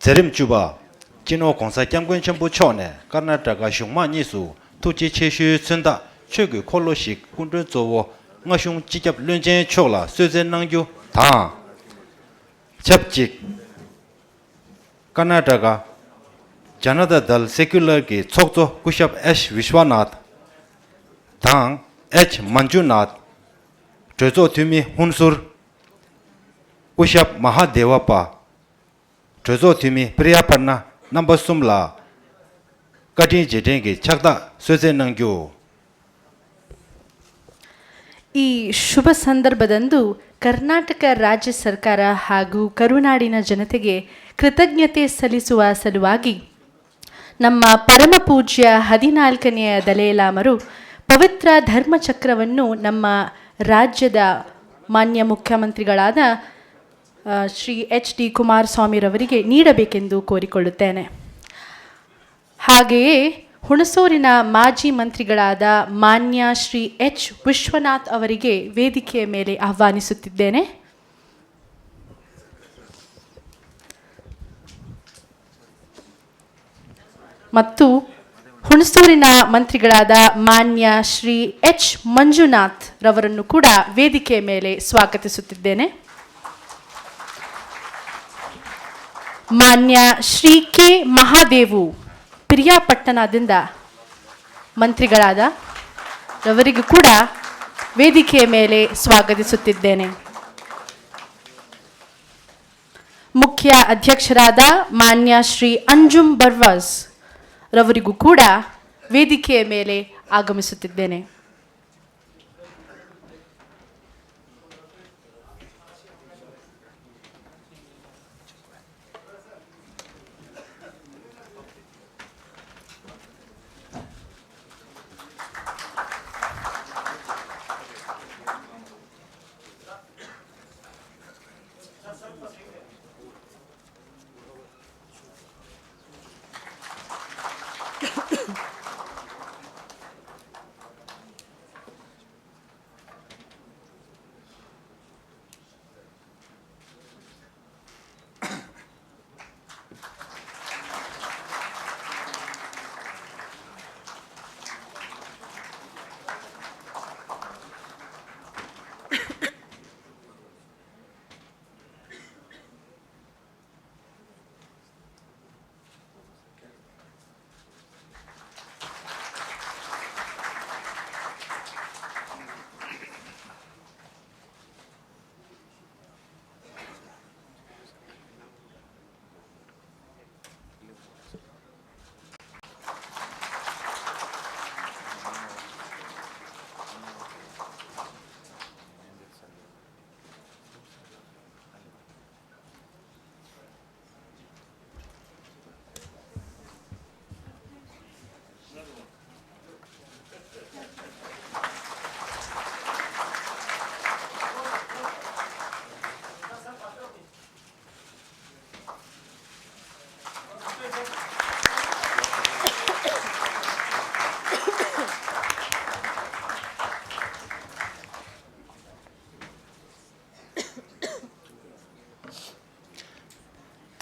Zerim Juba, Jino Konsa Kyamgun Chambu Chone, Karnataka Shungma Nisu, Tuchi Cheshu Tsunda, Chogu Koloshik, Kundun Zowo, Ngashung Chikap Lunjen Chola, Suzen Nangyu, Tang. Chapchik, Karnataka, Janata Dal Secular Ki, Tsokto Kushap H. Vishwanath, Tang, H. Manjunath, Trezo Tumi Hunsur, Kushap Mahadevapa, Trezo Tumi Priyaparna, Number Sumla, Katin Jidengi, Chakda, Suzen Nangyu. ಈ ಶುಭ ಸಂದರ್ಭದಂದು ಕರ್ನಾಟಕ ರಾಜ್ಯ ಸರ್ಕಾರ ಹಾಗೂ ಕರುನಾಡಿನ ಜನತೆಗೆ ಕೃತಜ್ಞತೆ ಸಲ್ಲಿಸುವ ಸಲುವಾಗಿ ನಮ್ಮ ಪರಮ ಪೂಜ್ಯ 14ನೆಯ ದಲೈಲಾಮರು ಪವಿತ್ರ ಧರ್ಮಚಕ್ರವನ್ನು ನಮ್ಮ ರಾಜ್ಯದ ಮಾನ್ಯ ಮುಖ್ಯಮಂತ್ರಿಗಳಾದ ಶ್ರೀ ಎಚ್ ಡಿ ಕುಮಾರಸ್ವಾಮಿರವರಿಗೆ ನೀಡಬೇಕೆಂದು ಕೋರಿಕೊಳ್ಳುತ್ತೇನೆ. ಹಾಗೆಯೇ ಹುಣಸೂರಿನ ಮಾಜಿ ಮಂತ್ರಿಗಳಾದ ಮಾನ್ಯ ಶ್ರೀ ಎಚ್ ವಿಶ್ವನಾಥ್ ಅವರಿಗೆ ವೇದಿಕೆಯ ಮೇಲೆ ಆಹ್ವಾನಿಸುತ್ತಿದ್ದೇನೆ. ಮತ್ತು ಹುಣಸೂರಿನ ಮಂತ್ರಿಗಳಾದ ಮಾನ್ಯ ಶ್ರೀ ಎಚ್ ಮಂಜುನಾಥ್ ರವರನ್ನು ಕೂಡ ವೇದಿಕೆಯ ಮೇಲೆ ಸ್ವಾಗತಿಸುತ್ತಿದ್ದೇನೆ. ಮಾನ್ಯ ಶ್ರೀ ಕೆ ಮಹಾದೇವು ಪಿರಿಯಾಪಟ್ಟಣದಿಂದ ಮಂತ್ರಿಗಳಾದ ರವರಿಗೂ ಕೂಡ ವೇದಿಕೆಯ ಮೇಲೆ ಸ್ವಾಗತಿಸುತ್ತಿದ್ದೇನೆ. ಮುಖ್ಯ ಅಧ್ಯಕ್ಷರಾದ ಮಾನ್ಯ ಶ್ರೀ ಅಂಜುಮ್ ಬರ್ವಾಸ್ ರವರಿಗೂ ಕೂಡ ವೇದಿಕೆಯ ಮೇಲೆ ಆಗಮಿಸುತ್ತಿದ್ದೇನೆ.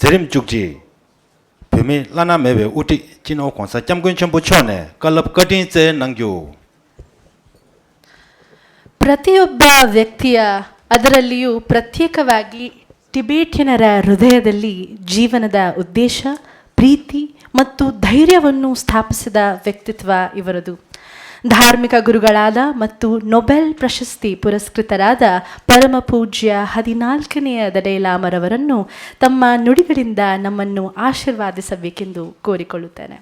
제림 죽지 뱀이 라나 매베 우티 진오 공사 잠근 전부 쳐네 깔럽 거딘 제 ನಂಗ್ಯು ಪ್ರತಿಯೊಬ್ಬ ವ್ಯಕ್ತಿಯ ಅದರಲ್ಲಿಯೂ ಪ್ರತ್ಯೇಕವಾಗಿ ಟಿಬೇಟಿಯನರ ಹೃದಯದಲ್ಲಿ ಜೀವನದ ಉದ್ದೇಶ ಪ್ರೀತಿ ಮತ್ತು ಧೈರ್ಯವನ್ನು ಸ್ಥಾಪಿಸಿದ ವ್ಯಕ್ತಿತ್ವ ಇವರದು. ಧಾರ್ಮಿಕ ಗುರುಗಳಾದ ಮತ್ತು ನೊಬೆಲ್ ಪ್ರಶಸ್ತಿ ಪುರಸ್ಕೃತರಾದ ಪರಮ ಪೂಜ್ಯ 14ನೆಯ ದಲೈಲಾಮರವರನ್ನು ತಮ್ಮ ನುಡಿಗಳಿಂದ ನಮ್ಮನ್ನು ಆಶೀರ್ವಾದಿಸಬೇಕೆಂದು ಕೋರಿಕೊಳ್ಳುತ್ತೇನೆ.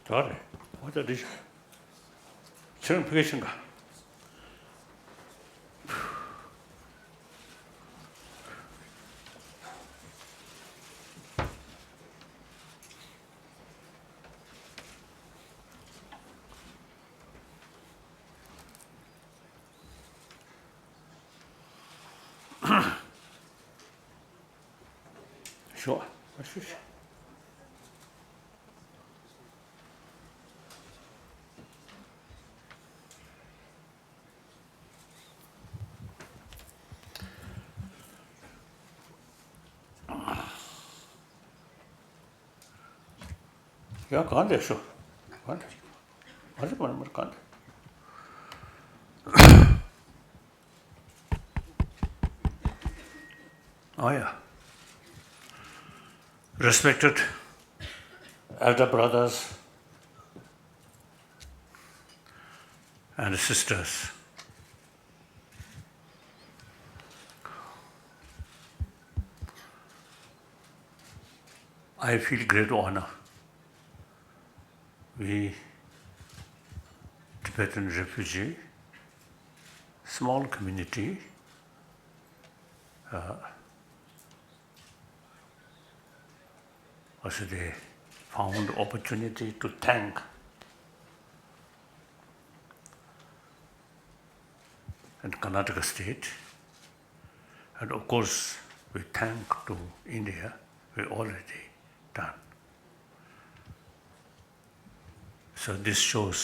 잘해. 어디 리시. 저는 되겠신가? 좋아. 마시시. 야, 간대, 쇼. 간대. 맞아, 간대. Oh, yeah. Respected elder brothers and sisters, I feel great honor. We Tibetan refugee, small community, also they found opportunity to thank and Karnataka state, and of course we thank to India, we already done. So this shows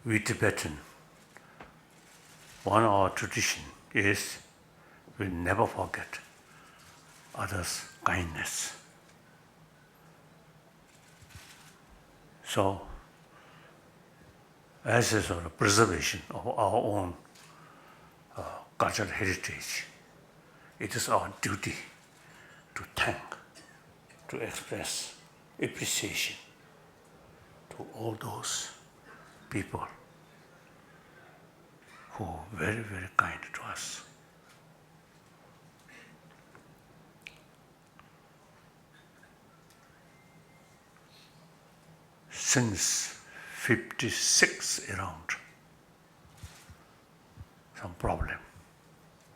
we Tibetan, one of our tradition is we never forget others' kindness. So, as a sort of preservation of our own cultural heritage, it is our duty to thank, to express appreciation to all those people who are very, very kind to us. Since 56 around, some problem,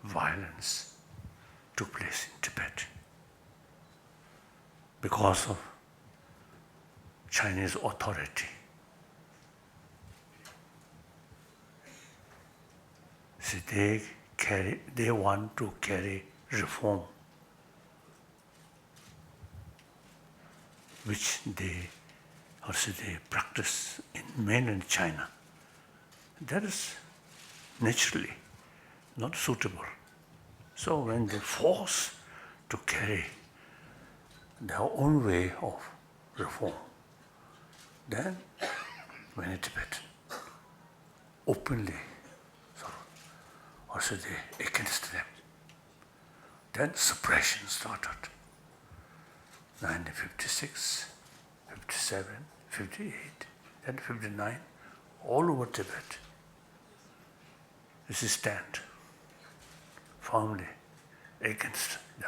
violence took place in Tibet because of Chinese authority. So they want to carry reform, which they practice in mainland China. That is naturally not suitable. So when they force to carry their own way of reform, then many Tibetans openly also they against them. Then suppression started. 1956, 57, 58, then 59, all over Tibet. This is stand firmly against the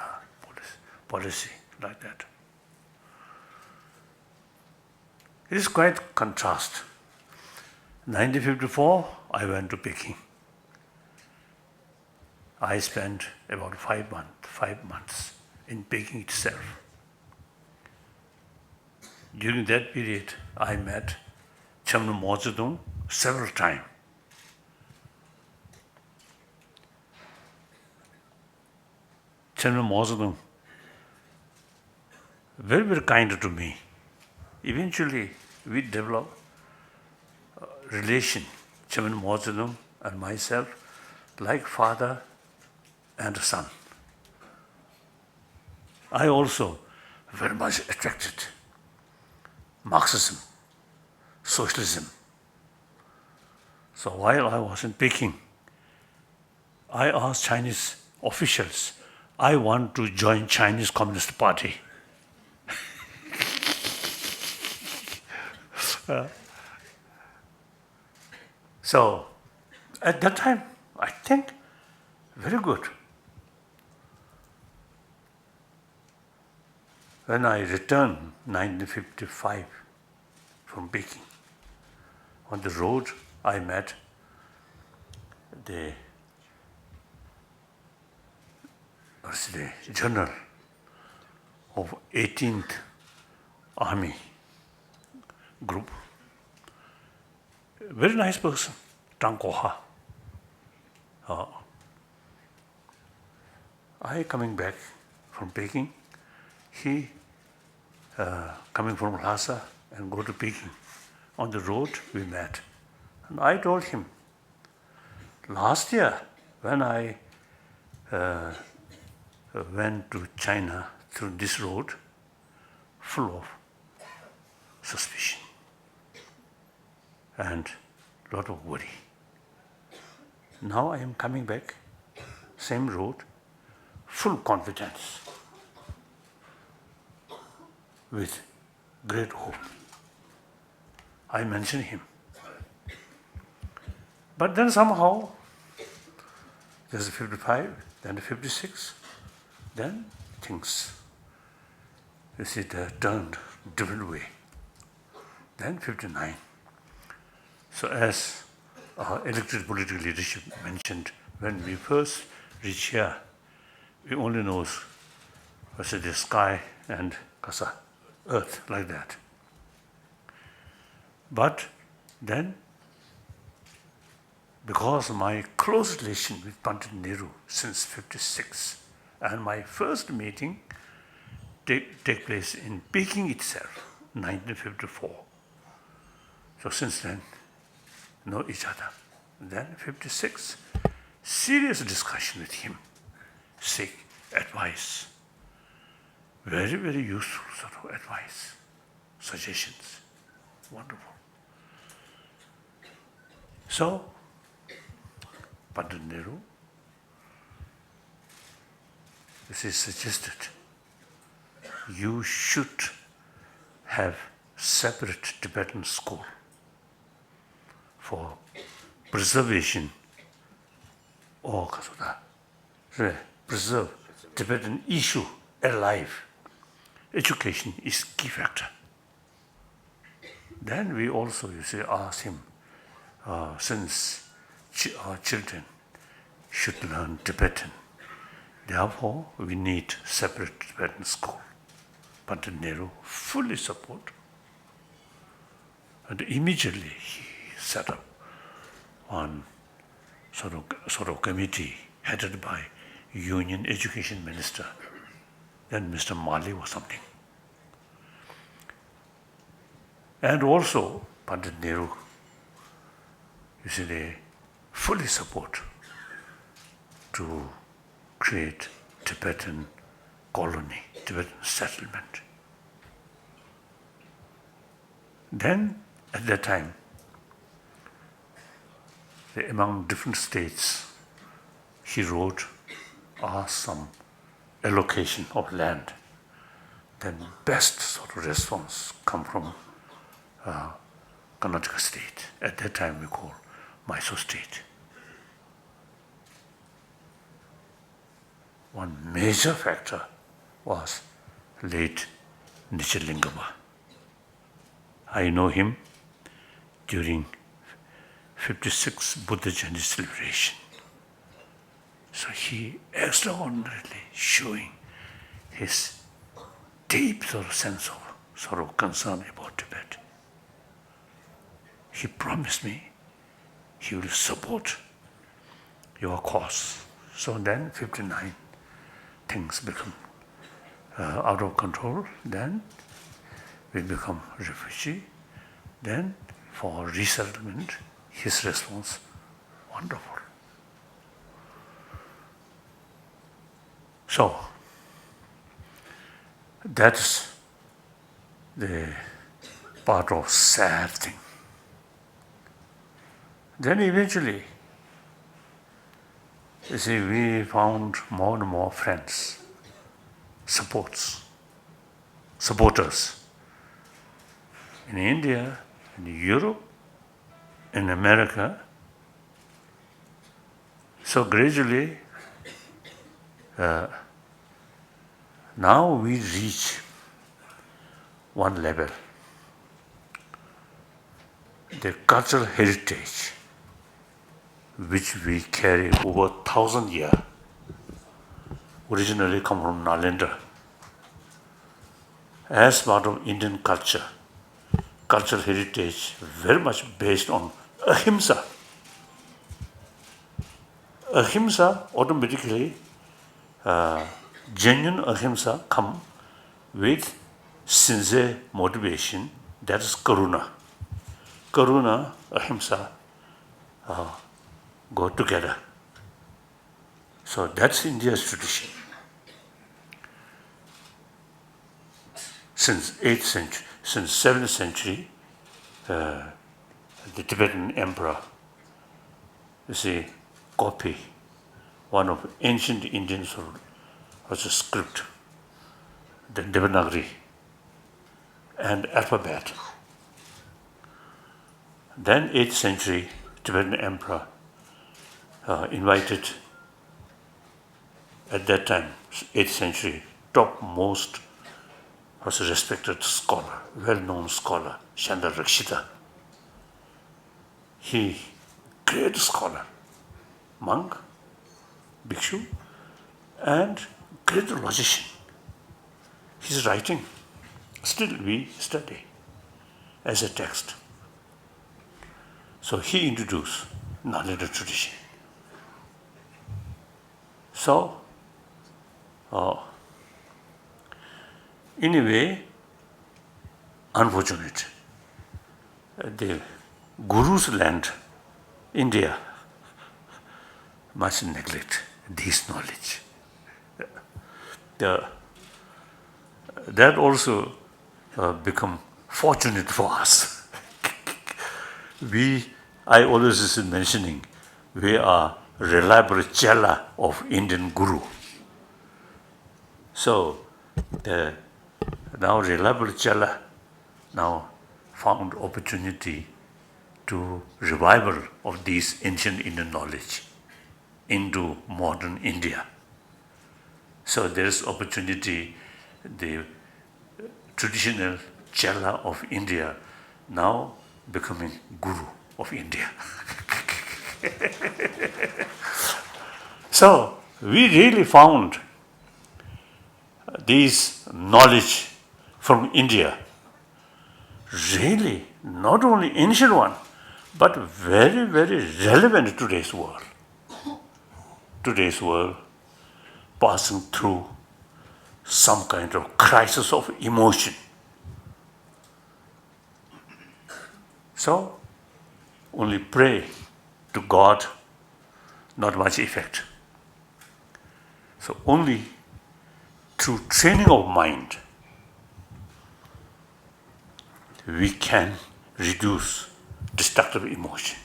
policy like that. It is quite contrast. 1954, I went to Peking. I spent about 5 months in Peking itself. During that period, I met Chamnu Mojadung several times. Chamnu Mojadung, very, very kind to me. Eventually, we developed a relation, Chamnu Mojadung and myself like father and son. I also very much attracted Marxism, socialism. So while I was in Peking, I asked Chinese officials, I want to join Chinese Communist Party. So at that time, I think very good. When I returned 1955 from Peking, on the road I met the general of 18th Army Group. Very nice person, Tang Koha. I coming back from Peking, he coming from Lhasa and go to Peking. On the road we met. And I told him, last year when I went to China through this road, full of suspicion and lot of worry. Now I am coming back, same road, full confidence, with great hope. I mentioned him. But then somehow, there's 55, then 56, then things, you see, they turned different way. Then 59. So as our elected political leadership mentioned, when we first reach here, we only know the sky and kasa, earth, like that. But then, because of my close relation with Pandit Nehru since 56, and my first meeting take place in Peking itself, 1954. So since then, know each other. Then 56, serious discussion with him, seek advice. Very, very useful sort of advice, suggestions, wonderful. So, Pandit Nehru, this is suggested, you should have separate Tibetan school for preservation or preserve Tibetan issue alive. Education is key factor. Then we also, ask him, since our children should learn Tibetan, therefore we need separate Tibetan school. Pandit Nehru fully support. And immediately he set up one sort of committee headed by Union Education Minister. Then Mr. Mali or something. And also Pandit Nehru, they fully support to create Tibetan colony, Tibetan settlement. Then, at that time, among different states, he wrote, asked some allocation of land. Then best sort of response come from Karnataka state. At that time we call Mysore state. One major factor was late Nichilingama. I know him during 56 Buddha Jayanti celebration. So he extraordinarily showing his deep sort of sense of sort of concern about Tibet. He promised me he will support your cause. So then 59, things become out of control. Then we become refugee. Then for resettlement, his response Wonderful. So, that's the part of sad thing. Then eventually, you see, we found more and more friends, supporters in India, in Europe, in America. So gradually, now we reach one level. The cultural heritage which we carry over 1,000 years, originally come from Nalanda, as part of Indian culture, cultural heritage very much based on ahimsa. Ahimsa automatically, genuine ahimsa come with sincere motivation, that is karuna. Karuna, ahimsa go together. So that's India's tradition. Since 8th century, since 7th century, the Tibetan emperor, you see, copy one of ancient Indian was a script, the Devanagari, and alphabet. Then 8th century, Tibetan emperor invited, at that time, 8th century, topmost was a respected scholar, well-known scholar, Chandra Rakshita. He, great scholar, monk, bhikshu, and great logician. His writing, still we study as a text. So he introduced Nalanda tradition. So, in a way, unfortunate, the Guru's land, India, must neglect this knowledge. That also become fortunate for us. I always is mentioning, we are reliable chela of Indian Guru. So, now reliable chela now found opportunity to revival of this ancient Indian knowledge into modern India. So there is opportunity, the traditional chela of India now becoming Guru of India. So we really found this knowledge from India, really not only ancient one, but very, very relevant to today's world. Today's world passing through some kind of crisis of emotion. So, only pray to God, not much effect. So only through training of mind, we can reduce destructive emotion,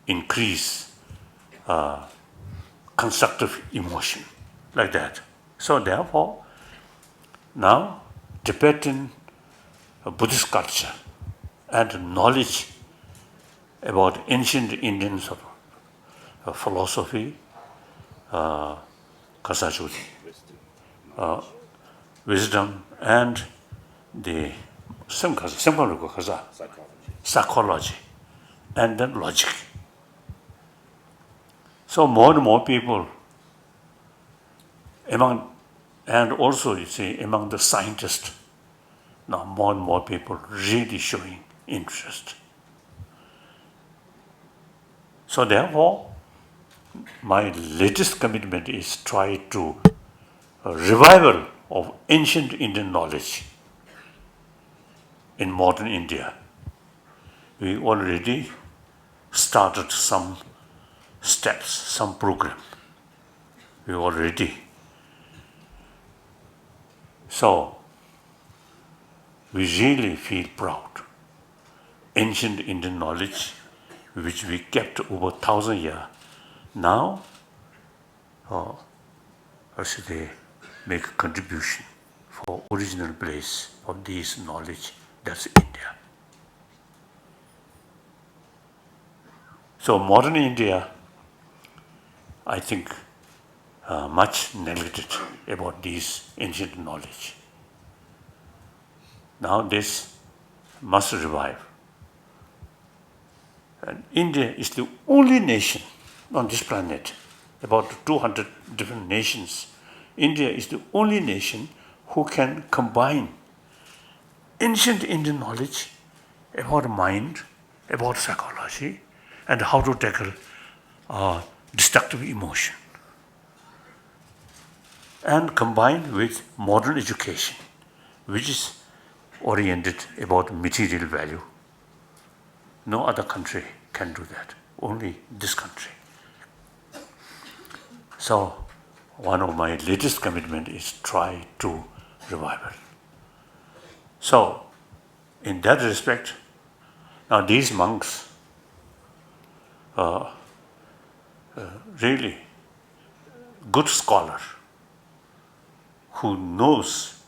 increase constructive emotion, like that. So therefore, now Tibetan Buddhist culture and knowledge about ancient Indian philosophy, wisdom, and the psychology, and then logic. So more and more people and also you see among the scientists, now more and more people really showing interest. So therefore, my latest commitment is try to revival of ancient Indian knowledge in modern India. We already started some steps, some program. We are ready. So, we really feel proud. Ancient Indian knowledge, which we kept over 1,000 years, now, how should they make a contribution for original place of this knowledge? That's India. So modern India, I think, much neglected about this ancient knowledge. Now this must revive. And India is the only nation on this planet, about 200 different nations. India is the only nation who can combine ancient Indian knowledge about mind, about psychology, and how to tackle destructive emotion, and combined with modern education, which is oriented about material value. No other country can do that, only this country. So, one of my latest commitment is try to revive it. So, in that respect, now these monks are really good scholar who knows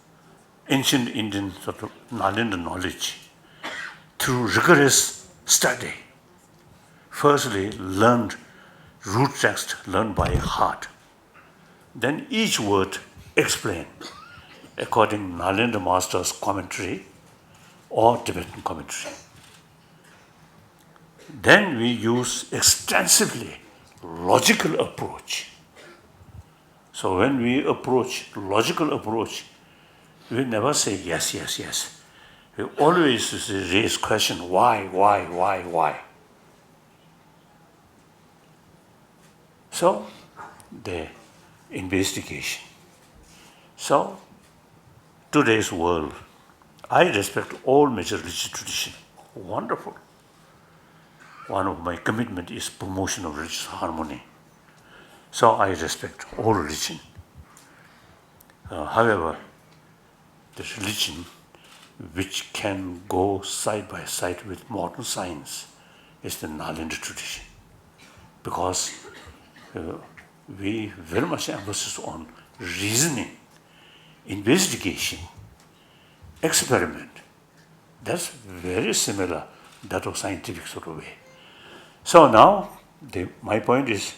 ancient Indian sort of Nalanda knowledge through rigorous study. Firstly, learned root text, learned by heart. Then each word explained according to Nalanda Master's commentary or Tibetan commentary. Then we use extensively logical approach. So when we approach logical approach, we never say yes, yes, yes. We always raise question, why? So the investigation. So today's world, I respect all major religious tradition. Wonderful. One of my commitment is promotion of religious harmony. So I respect all religion. However, the religion which can go side by side with modern science is the Nalanda tradition. Because we very much emphasis on reasoning, investigation, experiment. That's very similar that of scientific sort of way. So now, my point is,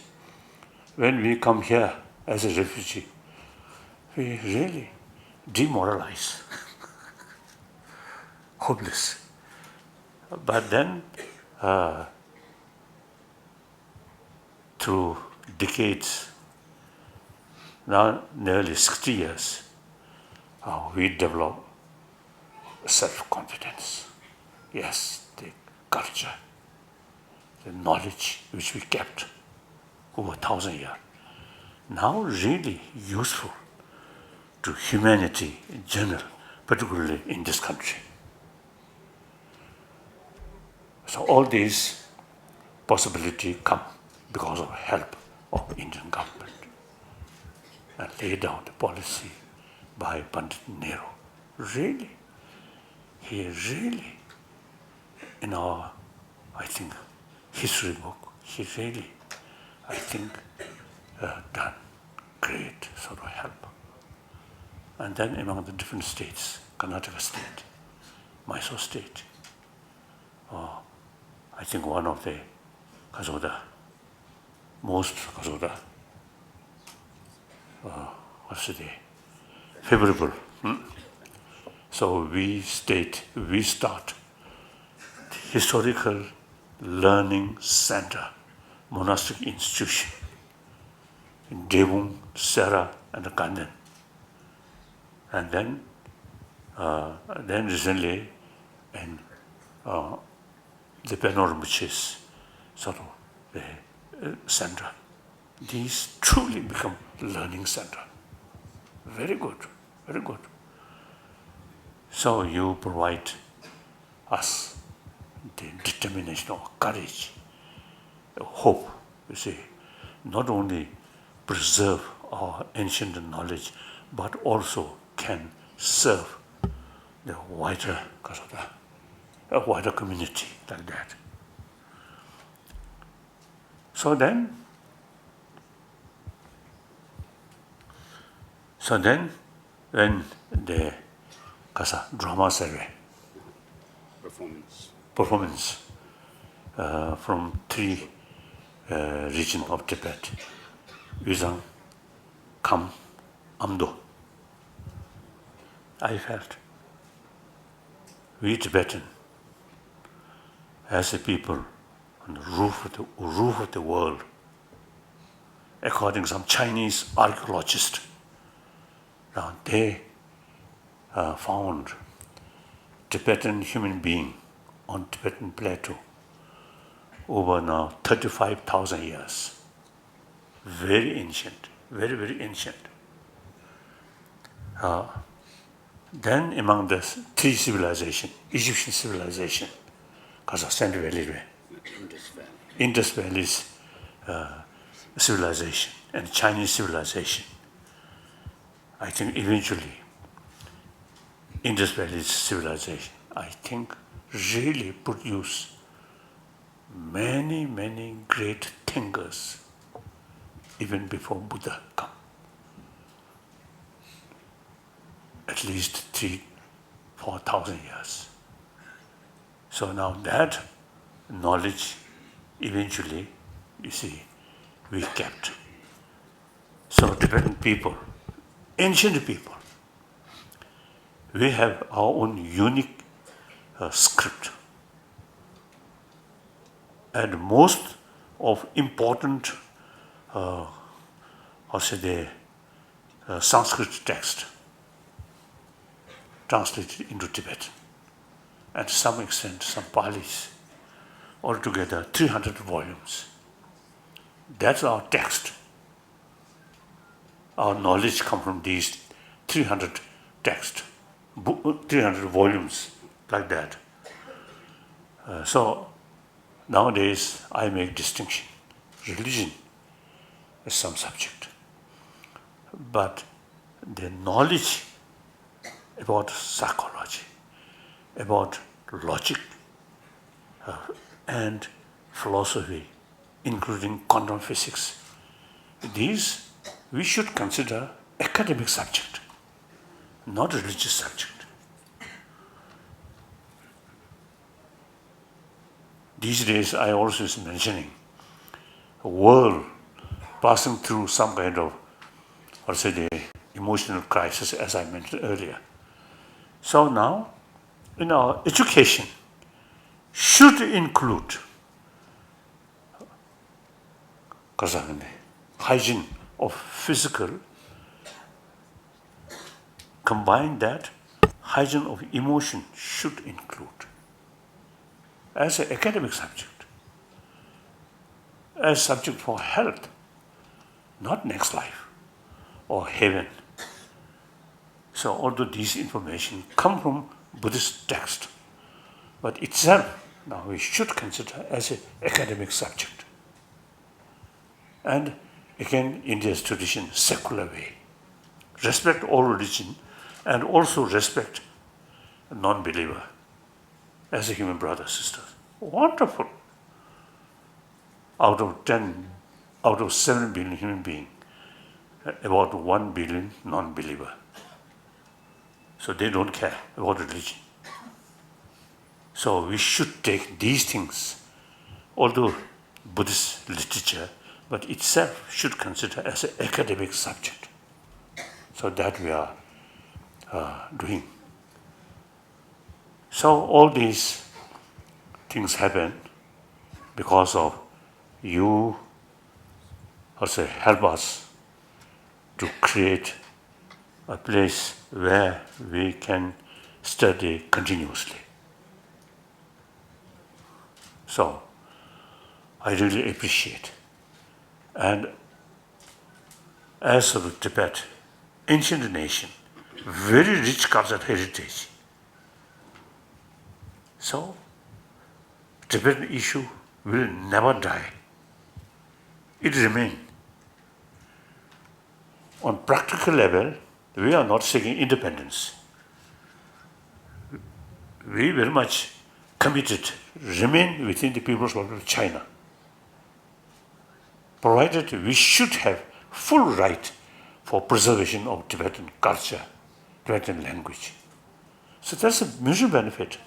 when we come here as a refugee, we really demoralize, hopeless. But then, through decades, now nearly 60 years, we develop self-confidence. Yes, the culture, the knowledge which we kept over 1,000 years, now really useful to humanity in general, particularly in this country. So all these possibilities come because of help of Indian government and lay down the policy by Pandit Nehru. Really, he really, in our, I think, history book, he really, I think, done great sort of help. And then among the different states, Karnataka state, Mysore state, I think one of the most favorable. So we start the historical learning center, monastic institution in Devung, Sera, and Kandan. And then recently in the Penor, which is sort of the center. These truly become learning center. Very good, very good. So you provide us the determination or courage, hope, you see, not only preserve our ancient knowledge, but also can serve the wider a wider community like that. So then when the drama survey performance from three regions of Tibet, Yuzhang, Kham, Amdo, I felt we Tibetan, as a people on the roof of the world, according to some Chinese archaeologists, now they found Tibetan human being on Tibetan plateau over now 35,000 years. Very ancient, very, very ancient. Then among the three civilizations, Egyptian civilization, Kazakhstan Valley, Indus Valley civilization, and Chinese civilization. I think eventually Indus Valley civilization, I think, really produced many, many great thinkers even before Buddha come. At least 3,000-4,000 years. So now that knowledge eventually, you see, we kept. So Tibetan people, ancient people, we have our own unique script. And most of important, Sanskrit text translated into Tibetan, and to some extent some Palis, altogether 300 volumes. That's our text. Our knowledge comes from these 300 texts, 300 volumes, like that. So nowadays I make distinction. Religion is some subject, but the knowledge about psychology, about logic, and philosophy, including quantum physics, these we should consider academic subject, not religious subject. These days I also is mentioning a world passing through some kind of, the emotional crisis, as I mentioned earlier. So now, in our education, should include hygiene of physical, combine that, hygiene of emotion should include as an academic subject, as subject for health, not next life or heaven. So although these information come from Buddhist text, but itself now we should consider as an academic subject. And again, India's tradition, secular way. Respect all religion and also respect a non-believer as a human brother, sister. Wonderful. Out of 7 billion human beings, about 1 billion non-believer. So they don't care about religion. So we should take these things, although Buddhist literature, but itself should consider as an academic subject. So that we are doing. So all these things happen because of you also help us to create a place where we can study continuously. So I really appreciate. And as of Tibet, ancient nation, very rich cultural heritage. So Tibetan issue will never die. It remains. on practical level, we are not seeking independence. We very much committed, remain within the People's Republic of China, provided we should have full right for preservation of Tibetan culture, Tibetan language. So that's a mutual benefit.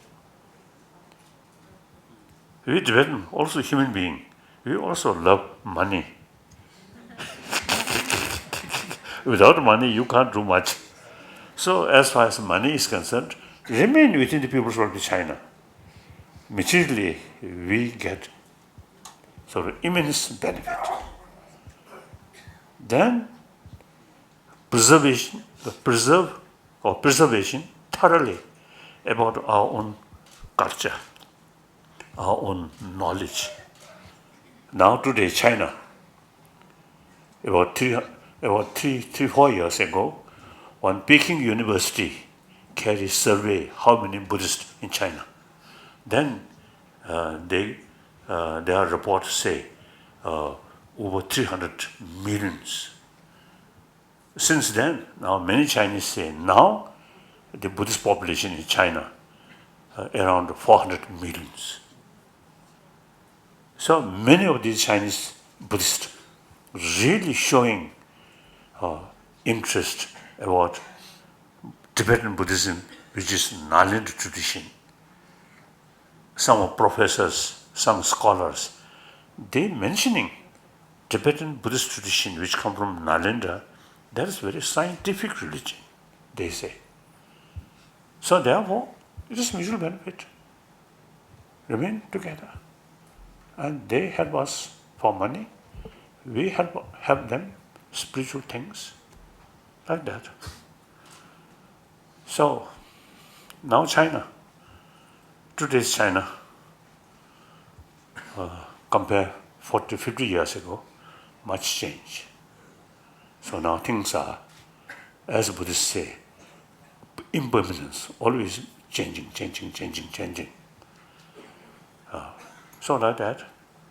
We Tibetan, also human being, we also love money. Without money, you can't do much. So as far as money is concerned, remain within the People's Republic of China. Materially, we get sort of immense benefit. Then preservation thoroughly about our own culture, our own knowledge. Now today, China, about 4 years ago, one Peking University carried a survey how many Buddhists in China. Then their reports say over 300 millions. Since then, now many Chinese say now the Buddhist population in China around 400 millions. So many of these Chinese Buddhists really showing interest about Tibetan Buddhism, which is Nalanda tradition. Some professors, some scholars, they mentioning Tibetan Buddhist tradition, which come from Nalanda, that is very scientific religion, they say. So therefore, it is mutual benefit. Remain together. And they help us for money. We help them spiritual things, like that. So now China, today's China, compare 40, 50 years ago, much change. So now things are, as Buddhists say, impermanence, always changing. So like that.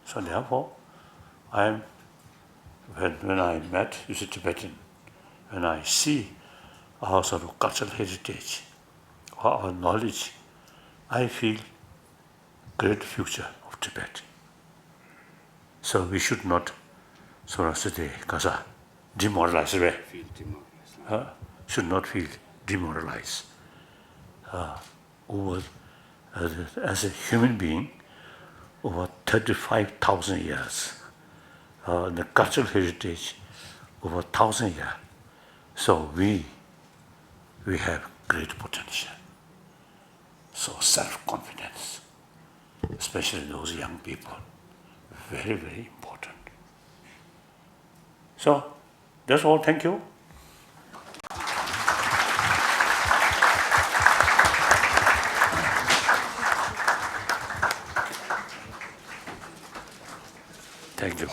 So therefore, when I met Tibetan, when I see our sort of cultural heritage, our knowledge, I feel great future of Tibet. So we should not sort of say, demoralized, right? Should not feel demoralized. As a human being, over 35,000 years, the cultural heritage over 1,000 years. So we have great potential. So self-confidence, especially those young people, very, very important. So that's all. Thank you. Thank you.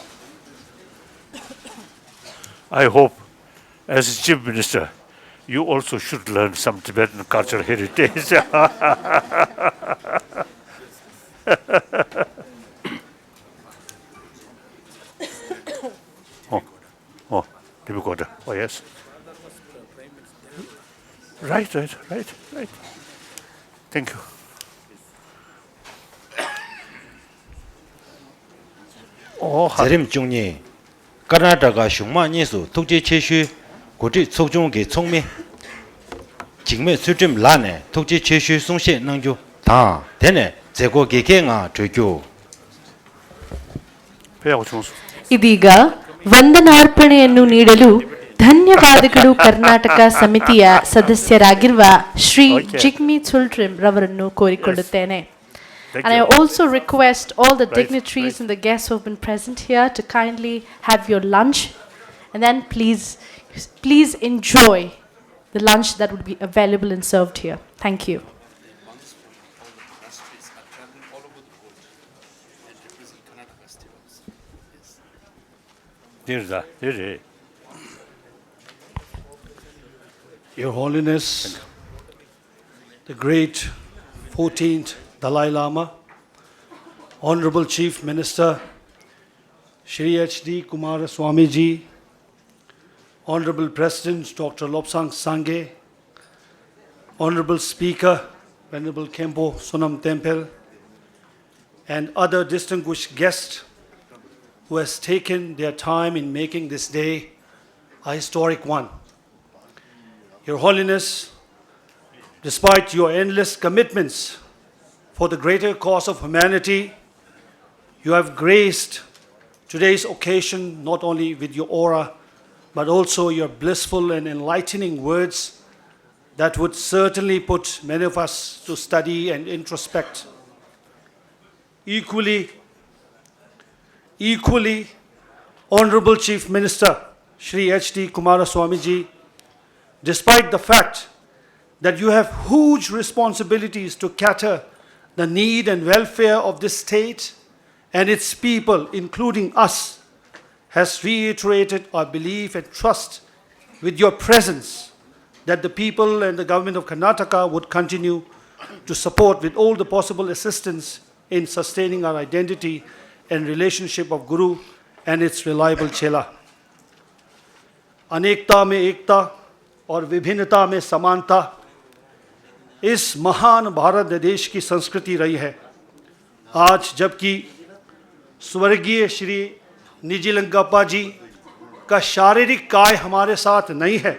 I hope, as Chief Minister, you also should learn some Tibetan cultural heritage. Difficult. Oh, yes. Right. Thank you. zerim 중니 Karnataka shungma nisu tukje cheshu kuti tsokjongge tsongme jingme sutrim lane tukje cheshu sungshe nangju ta tene zego geke nga chokyo ಇದೀಗ ವಂದನಾರ್ಪಣೆಯನ್ನು ನೀಡಲು ಧನ್ಯವಾದಗಳು ಕರ್ನಾಟಕ ಸಮಿತಿಯ ಸದಸ್ಯರಾಗಿರುವ Shri ಜಿಗ್ಮಿ ಚುಲ್ಟ್ರಿಮ್ ರವರನ್ನು ಕೋರಿಕೊಳ್ಳುತ್ತೇನೆ. And I also request all the dignitaries and the guests who have been present here to kindly have your lunch, and then please enjoy the lunch that would be available and served here. Thank you. Your Holiness, the great 14th Dalai Lama, Honorable Chief Minister, Shri H.D. Kumaraswamy ji, Honorable President Dr. Lobsang Sangye, Honorable Speaker Venerable Kempo Sonam Tempel, and other distinguished guests who has taken their time in making this day a historic one. Your Holiness, despite your endless commitments for the greater cause of humanity, you have graced today's occasion not only with your aura, but also your blissful and enlightening words that would certainly put many of us to study and introspect. Equally, Honorable Chief Minister Shri H.D. Kumaraswamiji, despite the fact that you have huge responsibilities to cater the need and welfare of this state and its people, including us, has reiterated our belief and trust with your presence that the people and the government of Karnataka would continue to support with all the possible assistance in sustaining our identity and relationship of Guru and its reliable chela. अनेकता में एकता और विभिन्नता में समानता इस महान भारत देश की संस्कृति रही है। आज जबकि स्वर्गीय श्री निजिलंगप्पा जी का शारीरिक काय हमारे साथ नहीं है,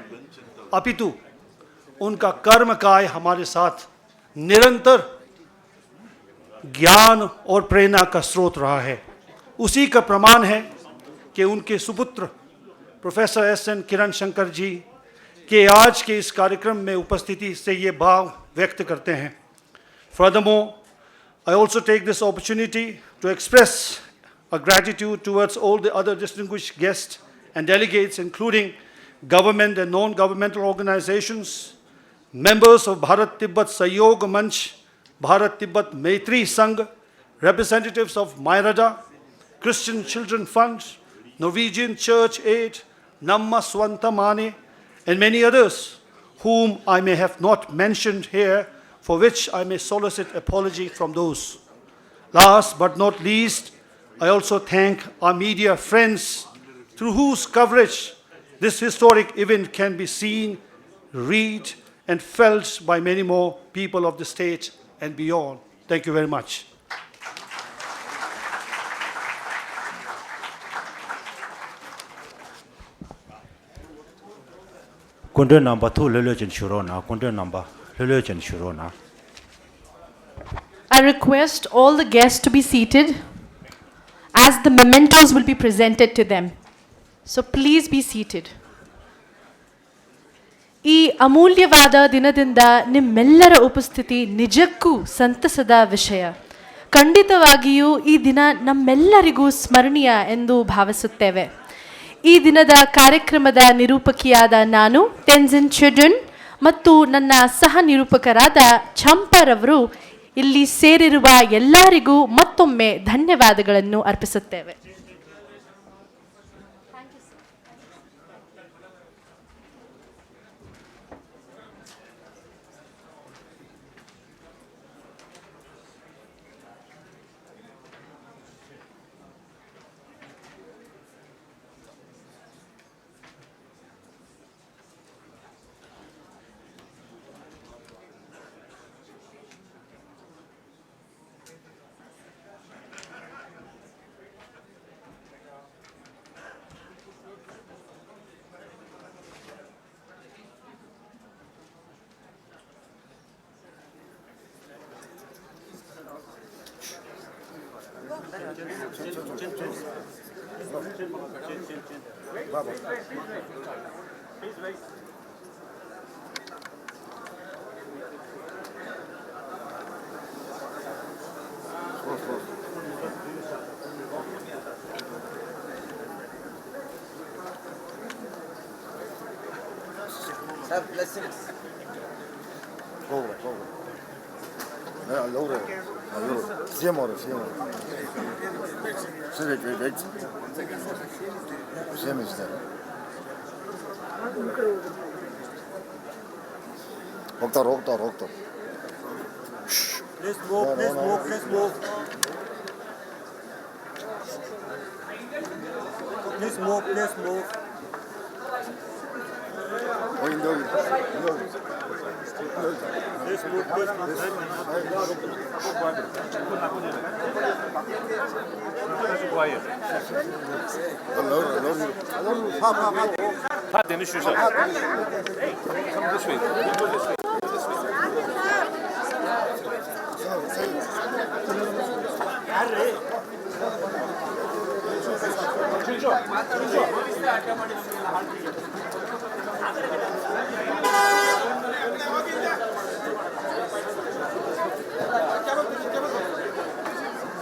अपितु उनका कर्म काय हमारे साथ निरंतर ज्ञान और प्रेरणा का स्रोत रहा है। उसी का प्रमाण है कि उनके सुपुत्र प्रोफेसर एस.एन. किरण शंकर जी के आज के इस कार्यक्रम में उपस्थिति से ये भाव व्यक्त करते हैं। Furthermore, I also take this opportunity to express a gratitude towards all the other distinguished guests and delegates, including government and non-governmental organizations, members of Bharat-Tibet Sahyog Manch, Bharat-Tibet Maitri Sangh, representatives of Mairada, Christian Children Fund, Norwegian Church Aid, Namma Swanta Mane, and many others whom I may have not mentioned here, for which I may solicit apology from those. Last but not least, I also thank our media friends through whose coverage this historic event can be seen, read, and felt by many more people of the state and beyond. Thank you very much. Kunde number 2 Lelechen Shurona, Kunde number Lelechen Shurona. I request all the guests to be seated as the mementos will be presented to them. So please be seated. ಈ ಅಮೂಲ್ಯವಾದ ದಿನದಿಂದ ನಿಮ್ಮೆಲ್ಲರ ಉಪಸ್ಥಿತಿ ನಿಜಕ್ಕೂ ಸಂತಸದ ವಿಷಯ. ಖಂಡಿತವಾಗಿಯೂ ಈ ದಿನ ನಮ್ಮೆಲ್ಲರಿಗೂ ಸ್ಮರಣೀಯ ಎಂದು ಭಾವಿಸುತ್ತೇವೆ. ಈ ದಿನದ ಕಾರ್ಯಕ್ರಮದ ನಿರೂಪಕಿಯಾದ ನಾನು ತೆನ್ಜಿನ್ ಚೆಡುನ್ ಮತ್ತು ನನ್ನ ಸಹ ನಿರೂಪಕರಾದ ಚಂಪರವರು ಇಲ್ಲಿ ಸೇರಿರುವ ಎಲ್ಲರಿಗೂ ಮತ್ತೊಮ್ಮೆ ಧನ್ಯವಾದಗಳನ್ನು ಅರ್ಪಿಸುತ್ತೇವೆ. Have blessings. Go. Allora, siamo. Wait. Siamo stare. Rokta. Please move. Please move.